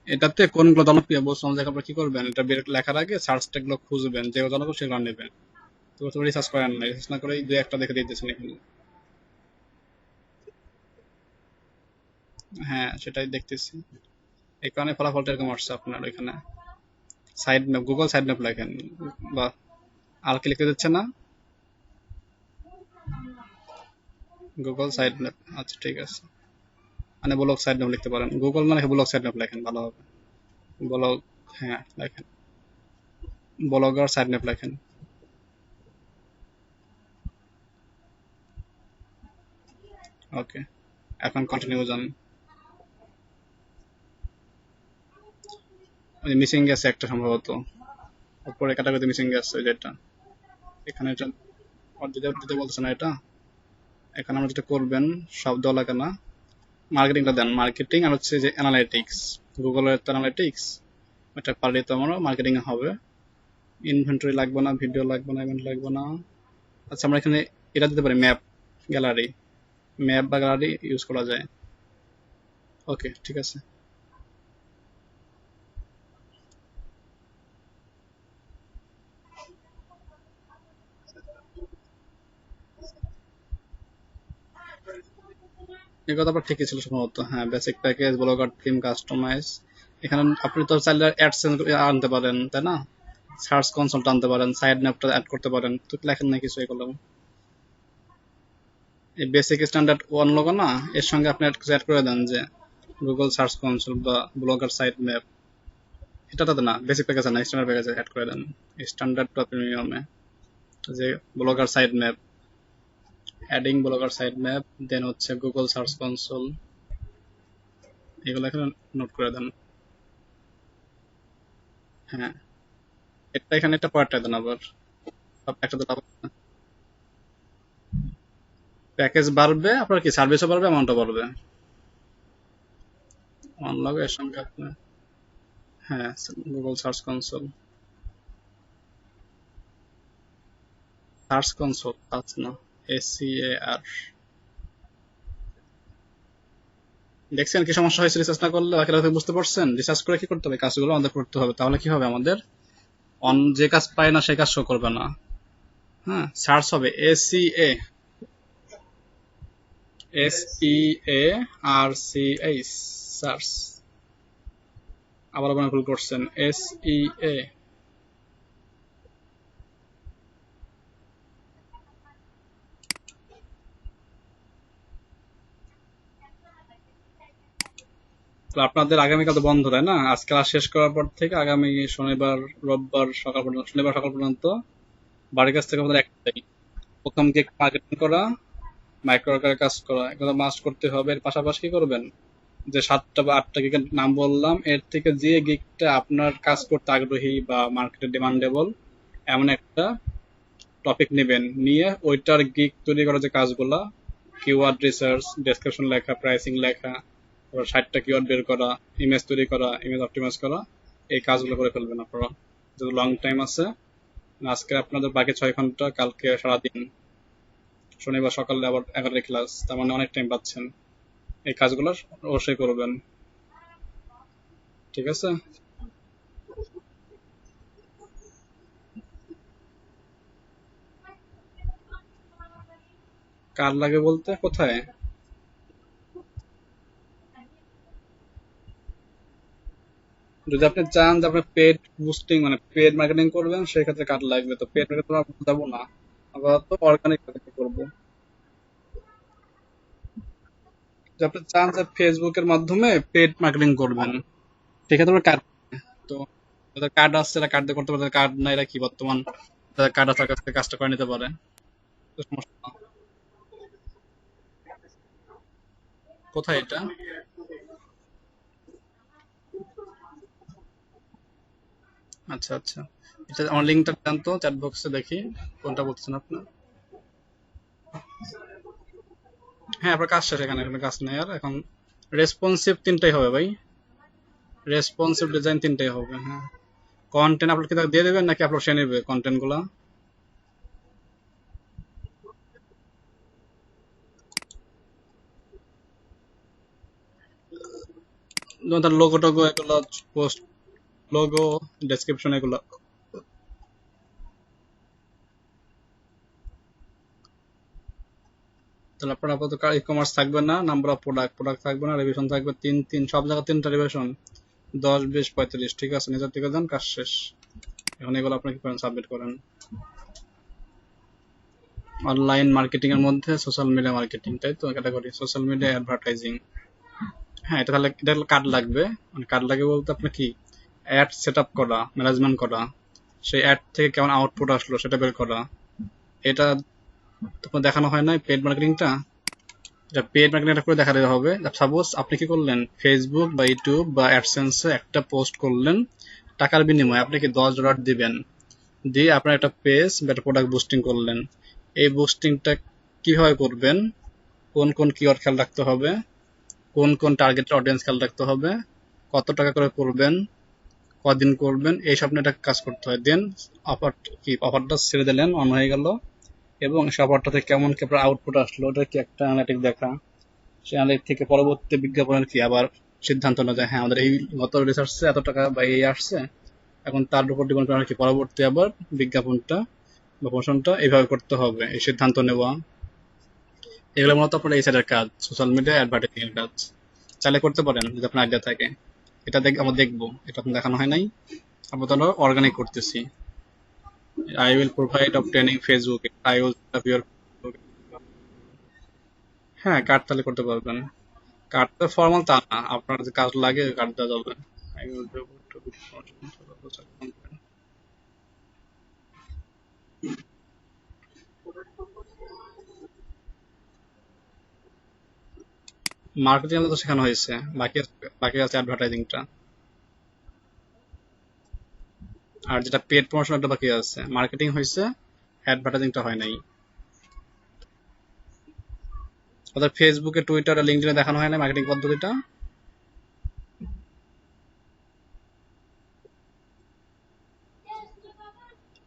এটাতে কোনগুলো জনপ্রিয় বলছিলাম যে আপনারা কি করবেন, এটা লেখার আগে সার্চ ট্যাগগুলো খুঁজবেন, যেগুলো জনপ্রিয় সেগুলো নেবেন। তো প্রথমে রিসার্চ করেন না, রিসার্চ না করে দুই একটা দেখে দিতেছেন এখানে। হ্যাঁ সেটাই দেখতেছি, এই কারণে ফলাফলটা এরকম আসছে আপনার এখানে। Side map, Google side map লেখেন, বা আর কি লিখে দিচ্ছে না, গুগল সাইড ম্যাপ। আচ্ছা ঠিক আছে, মানে ব্লগ সাইড ম্যাপ লিখতে পারেন, গুগল না লিখে ব্লগ সাইড ম্যাপ লেখেন ভালো হবে। ব্লগ, হ্যাঁ লেখেন, ব্লগার সাইড ম্যাপ লেখেন। ওকে, এখন কন্টিনিউ যান। ওই মিসিং গেছে একটা সম্ভবত, উপরে ক্যাটাগরিতে মিসিং গেছে যেটা, এখানে এটা দিতে দিতে বলতেছে না এটা। এখানে আমরা যেটা করবেন, সব দেওয়া লাগে না, মার্কেটিংটা দেন, মার্কেটিং আর হচ্ছে যে অ্যানালাইটিক্স, গুগলের তো অ্যানালাইটিক্স, এটা পারলে তো আমার মার্কেটিং এ হবে। ইনভেন্টরি লাগবে না, ভিডিও লাগবে না, ইভেন্ট লাগবে না। আচ্ছা আমরা এখানে এটা দিতে পারি, ম্যাপ গ্যালারি, ম্যাপ বা গ্যালারি ইউজ করা যায়। ওকে ঠিক আছে, এই কথা আপনার ঠিকই ছিল সম্ভবত। হ্যাঁ basic package, Blogger theme, customize, এখানে আপনি তো চাইলে অ্যাডসেন্স আনতে পারেন তাই না, সার্চ কনসোলটা আনতে পারেন, সাইড ম্যাপটা অ্যাড করতে পারেন, তো লেখেন না কিছু এগুলো। এই বেসিক স্ট্যান্ডার্ড ওয়ান লোগো না, এর সঙ্গে আপনি অ্যাড করে দেন যে গুগল সার্চ কনসোল বা ব্লগার সাইড ম্যাপ, এটাতে না, বেসিক প্যাকেজে না, স্ট্যান্ডার্ড প্যাকেজে অ্যাড করে দেন, স্ট্যান্ডার্ড বা প্রিমিয়ামে, যে blogger site map, adding blogger site map, দেন হচ্ছে গুগল সার্চ কনসোল, এগুলো এখানে নোট করে দেন। হ্যাঁ এটা এখানে একটা পয়েন্ট দেন আবার, সব একসাথে প্যাকেজ বাড়বে, আপনার কি সার্ভিসও বাড়বে, অ্যামাউন্টও বাড়বে, ওয়ান লগ এর সঙ্গে আপনার। হ্যাঁ Google search console, search console search না, SCAR। দেখছেন কি সমস্যা হয়েছে রিসার্চ না করলে, বাকিরা হয়তো বুঝতে পারছেন, রিসার্চ করে কি করতে হবে, কাজগুলো আমাদের করতে হবে, তাহলে কি হবে আমাদের অন যে কাজ পায় না সেই কাজ শো করবে না। হ্যাঁ সার্চ হবে SEARCH, সার্চ, আবার আপনার ভুল করছেন, SEA। তো আপনাদের আগামীকাল তো বন্ধ তাই না, আজকে ক্লাস শেষ করার পর থেকে আগামী শনিবার রোববার সকাল পর্যন্ত, শনিবার সকাল পর্যন্ত বাড়ির কাছ থেকে আমাদের একটাই, প্রথম গিগ মার্কেটিং করা, মাইক্রো আকারে কাজ করা, এগুলো মাস্ট করতে হবে। এর পাশাপাশি কি করবেন, যে 7টা বা 8টা গিগের নাম বললাম, এর থেকে যে গিগটা আপনার কাজ করতে আগ্রহী বা মার্কেটে ডিমান্ডেবল এমন একটা টপিক নেবেন, নিয়ে ওইটার গিগ তৈরি করা, যে কাজগুলা, কিওয়ার্ড রিসার্চ, ডেসক্রিপশন লেখা, প্রাইসিং লেখা, 60টা কিওয়ার্ড বের করা, ইমেজ তৈরি করা, ইমেজ অপটিমাইজ করা, এই কাজগুলো করে ফেলবেন আপনারা, যদি লং টাইম আছে। আজকে আপনাদের বাকি 6 ঘন্টা, কালকে সারাদিন, শনিবার সকালে আবার 11টায় ক্লাস, তার মানে অনেক টাইম পাচ্ছেন, এই কাজগুলো অবশ্যই করবেন। ঠিক আছে, কার লাগে বলতে কোথায়, যদি আপনি চান যে আপনি পেড বুস্টিং মানে পেড মার্কেটিং করবেন, সেক্ষেত্রে কার লাগবে, তো পেড মার্কেটিং আমরা যাবো না, আমরা তো অর্গানিক মার্কেটিং করবো। যে আপনি চান যে ফেসবুকের মাধ্যমে পেড মার্কেটিং করবেন, সেক্ষেত্রে কার্ড, তো যাদের কার্ড আছে এরা কার্ড দিয়ে করতে পারে, কার্ড নাই এরা কি বর্তমান, যাদের কার্ড আছে তার কাছ থেকে কাজটা করে নিতে পারে, তো সমস্যা না। কোথায় এটা, আচ্ছা আচ্ছা, এটা আমার লিঙ্কটা দেন তো চ্যাট বক্সে দেখি, কোনটা বলছেন আপনি। হ্যাঁ আপনার কাজ শেষ, এখানে কোনো কাজ নেই আর এখন, রেসপন্সিভ তিনটাই হবে ভাই, রেসপন্সিভ ডিজাইন তিনটাই হবে। হ্যাঁ কন্টেন্ট আপলোড কি তাকে দিয়ে দেবেন নাকি আপলোড সে নেবে কন্টেন্ট গুলা, যেমন তার লোগো টোগো এগুলো, পোস্ট, লোগো, ডেসক্রিপশন এগুলো। তাহলে আপনার আপাতত ই কমার্স থাকবে না, নাম্বার অফ প্রোডাক্ট থাকবে না, রিভিশন থাকবে তিন তিন, সব জায়গায় 3টা রিভিশন, 10, 20, 35। ঠিক আছে, নিজের থেকে যান, কাজ শেষ। এখন এগুলো আপনি কি করেন, সাবমিট করেন। অনলাইন মার্কেটিং এর মধ্যে সোশ্যাল মিডিয়া মার্কেটিং, তাই তো ক্যাটাগরি সোশ্যাল মিডিয়া অ্যাডভার্টাইজিং। হ্যাঁ, এটা হলো কার্ড লাগবে। মানে কার্ড লাগবে বলতে আপনার কি, অ্যাড সেট আপ করা, ম্যানেজমেন্ট করা, সেই অ্যাড থেকে কেমন আউটপুট আসলো সেটা বের করা। এটা তখন দেখানো হয় না পেড মার্কেটিংটা। এটা পেড মার্কেটিংটা করে দেখা দেওয়া হবে। সাপোজ আপনি কি করলেন, ফেসবুক বা ইউটিউব বা অ্যাডসেন্সে একটা পোস্ট করলেন, টাকার বিনিময়ে আপনি কি $10 দিবেন, দিয়ে আপনার একটা পেজ বা একটা প্রোডাক্ট বুস্টিং করলেন। এই বুস্টিংটা কিভাবে করবেন, কোন কোন কিওয়ার্ড খেয়াল রাখতে হবে, কোন কোন টার্গেট অডিয়েন্স খেয়াল রাখতে হবে, কত টাকা করে করবেন, কদিন করবেন, এইসব নিয়ে একটা কাজ করতে হয়। দেন অফারটা ছেড়ে দিলেন, অন হয়ে গেল, এবং সে অফারটা থেকে কেমন কি আপনার আউটপুট আসলো, ওটা কি একটা অ্যানালিটিক দেখা। সেই অ্যানালিটিক থেকে পরবর্তী বিজ্ঞাপনের কি আবার সিদ্ধান্ত নেওয়া যায়, হ্যাঁ আমাদের এই গত রিসার্চে এত টাকা বা এই আসছে, এখন তার উপর ডিপেন্ড করে কি পরবর্তী আবার বিজ্ঞাপনটা বা প্রমোশনটা এইভাবে করতে হবে, এই সিদ্ধান্ত নেওয়া। এগুলো মূলত আপনার এই সাইডের কাজ, সোশ্যাল মিডিয়া অ্যাডভার্টাইজিং এর কাজ। চাইলে করতে পারেন যদি আপনার আইডিয়া থাকে। এটা আমরা দেখবো, এটা আপনার দেখানো হয় নাই, আমরা তো অর্গানিক করতেছি। I will provide of training Facebook. I will set up your হ্যাঁ, কার্ড তাহলে করতে পারবেন। কার্ড তো ফর্মাল তা না, আপনার যে কাজ লাগে কার্ড দেওয়া যাবে। I will be able to marketing তো শেখানো হয়েছে, বাকি আছে অ্যাডভার্টাইজিংটা। আর যেটা পেড প্রমোশন একটা বাকি আছে, মার্কেটিং হয়েছে, অ্যাডভার্টাইজিংটা হয় নাই। ওদের ফেসবুকে, টুইটার, লিঙ্কডইনে দেখানো হয় না মার্কেটিং পদ্ধতিটা।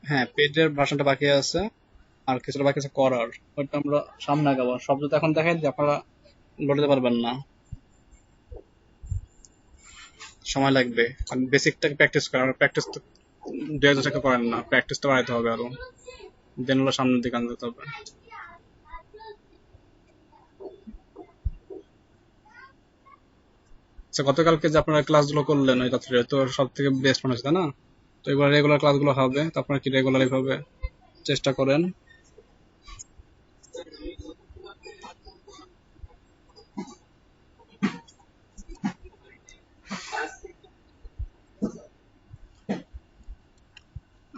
হ্যাঁ, পেজের ভার্সনটা বাকি আছে, আর কিছুটা বাকি আছে করার। ওইটা আমরা সামনে আগাবো, সব যদি এখন দেখাই যে আপনারা লড়তে পারবেন না, সময় লাগবে। কারণ বেসিকটাকে প্র্যাকটিস করেন, প্র্যাকটিস তো 2-1 থেকে করেন না, প্র্যাকটিস তো বাড়াইতে হবে আরো, দেন হলো সামনের দিকে আনতে হবে। আচ্ছা, গতকালকে যে আপনারা ক্লাসগুলো করলেন ওই রাত্রে, তো সব থেকে বেস্ট মনে হচ্ছে, তাই না? তো এবার রেগুলার ক্লাসগুলো হবে, তো আপনারা কি রেগুলার এইভাবে চেষ্টা করেন।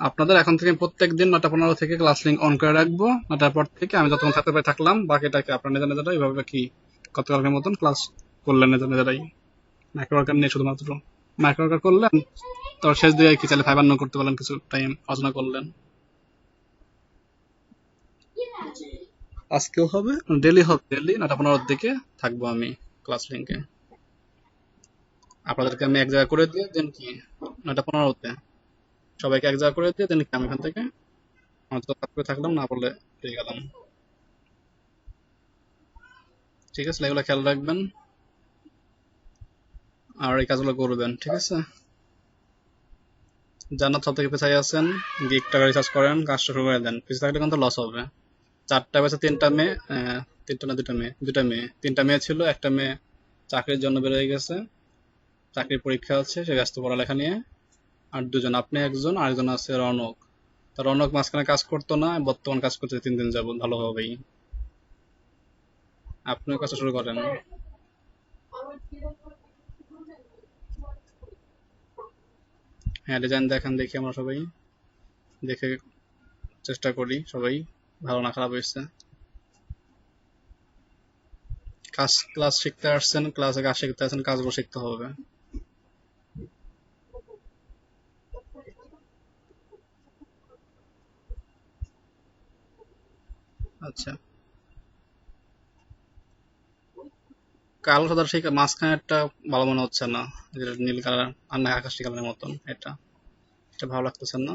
আপনাদের এখন থেকে প্রত্যেক দিন 9টা 15 থেকে ক্লাস লিঙ্ক অন করে রাখবো। 9টার পর থেকে আমি যতক্ষণ থাকতে পারি থাকলাম, বাকিটাকে আপনার নিজের নিজেরা এইভাবে কি গতকালকের মতন ক্লাস করলেন নিজের নিজেরাই, মাইক্রো ওয়ার্কার নিয়ে শুধুমাত্র। মাইক্রো ওয়ার্কার করলেন, তার শেষ দিকে কি চাইলে ফাইবার করতে পারলেন, কিছু টাইম আলোচনা করলেন। আজকেও হবে, ডেলি হবে, ডেলি 9টা 15 দিকে থাকবো আমি ক্লাস লিঙ্কে। আপনাদেরকে আমি এক জায়গা করে দিয়ে দেন কি 9টা 15-তে সবাইকে এক জায়গা করে দিয়ে দেন কি আমি এখান থেকে আমার তো কাজ করে থাকলাম, না বললে পেয়ে গেলাম। ঠিক আছে, এগুলো খেয়াল রাখবেন আর এই কাজগুলো করবেন, ঠিক আছে? জান্নাত সব থেকে পেছাই আছেন, গিগ টাকা রিসার্চ করেন, কাজটা শুরু করে দেন, পিছিয়ে থাকলে কিন্তু লস হবে। 4টা বেজে 3টা মেয়ে, 3টা না 2টা মেয়ে 3টা মেয়ে ছিল, একটা মেয়ে চাকরির জন্য বের হয়ে গেছে, চাকরির পরীক্ষা আছে, সে ব্যস্ত পড়ালেখা নিয়ে। আর দুজন, আপনি একজন, আরেকজন আছে রনক। তা রনক মাঝখানে কাজ করতো না, বর্তমান কাজ করতে 3 দিন যাবত ভালোভাবেই। আপনিও কাজটা শুরু করেন। হ্যাঁ, ডিজাইন দেখান, দেখি আমরা সবাই দেখে চেষ্টা করি সবাই, ভালো না খারাপ হয়েছে। ক্লাস শিখতে আসছেন, ক্লাসে কাজ শিখতে আসছেন, কাজগুলো শিখতে হবে। আচ্ছা, কালো সাদা ঠিক মাঝখানে একটা ভালো মনে হচ্ছে না, যেটা নীল কালার আর না আকাশি কালারের মতন, এটা এটা ভালো লাগতেছে না।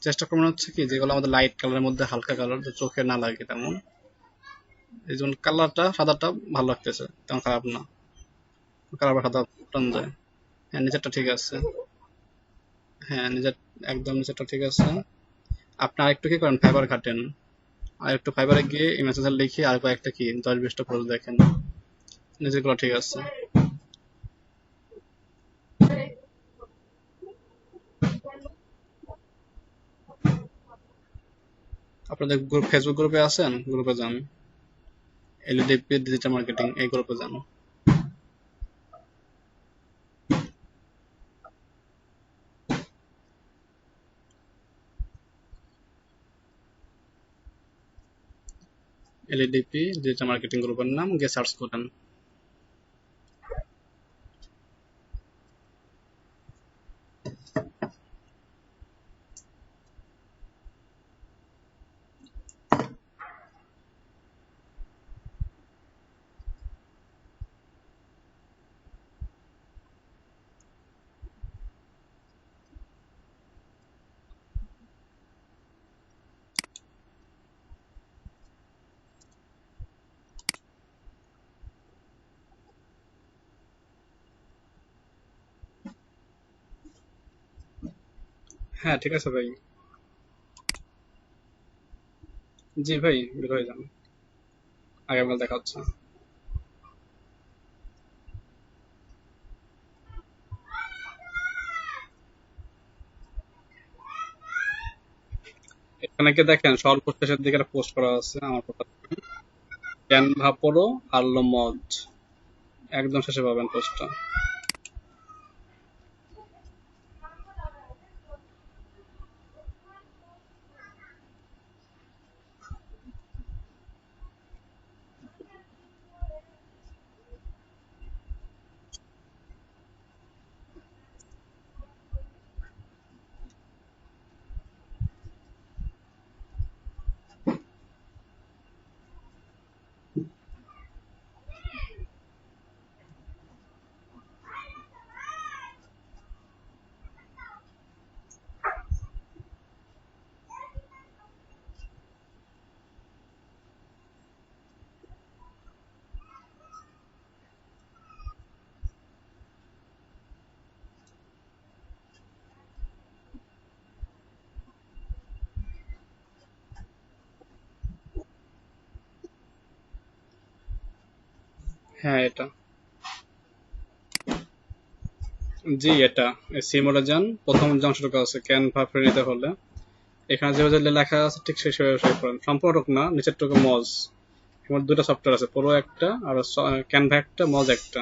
চেষ্টা করবেন হচ্ছে কি যেগুলো আমাদের লাইট কালারের মধ্যে হালকা কালার, যে চোখে না লাগে তেমন, এই যেমন কালারটা সাদাটা ভালো লাগতেছে, তেমন খারাপ না, কালার সাদা টান যায়। হ্যাঁ নিচেরটা ঠিক আছে। হ্যাঁ নিচের একদম নিচেরটা ঠিক আছে। আপনি আরেকটু কি করেন, ফাইবার কাটেন, আর একটু ফাইবারে গিয়ে ইমেজেস লিখে আর কয়েকটা কি 10-20টা পোস্ট দেখেন, নিচেরগুলো ঠিক আছে। আপনাদের গ্রুপ, ফেসবুক গ্রুপে আছেন? গ্রুপে যান, এলইডিপি ডিজিটাল মার্কেটিং এই গ্রুপে যান। এলইডিপি ডিজিটাল মার্কেটিং গ্রুপের নাম গিয়ে সার্চ করেন। হ্যাঁ ঠিক আছে ভাই। জি ভাই, বের হয়ে যান, আগামীকাল দেখা হচ্ছে। এখানে কি দেখেন সর্বশেষের দিকে একটা পোস্ট করা আছে আমার প্রোফাইল, ক্যানভা প্রো আরলো মজ, একদম শেষে পাবেন পোস্টটা। হ্যাঁ এটা, জি এটা, সি মোডে যান, প্রথম যে অংশটুকু আছে ক্যানভা ফ্রি নিতে হলে এখানে যেভাবে লেখা আছে ঠিক সেই সেভাবে করেন, সম্পূর্ণ না, নিচের টুকু মজ। এবার দুটো সফটওয়্যার আছে, প্রো একটা আর ক্যানভা একটা, মজ একটা।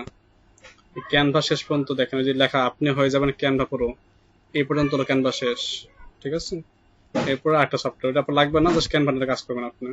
ক্যানভা শেষ পর্যন্ত দেখেন ওই যে লেখা আপনি হয়ে যাবেন ক্যানভা প্রো, এই পর্যন্ত হলো ক্যানভা শেষ, ঠিক আছে। এরপর একটা সফটওয়্যার, এটা আপনার লাগবে না, জাস্ট ক্যানভাতে কাজ করবেন আপনি।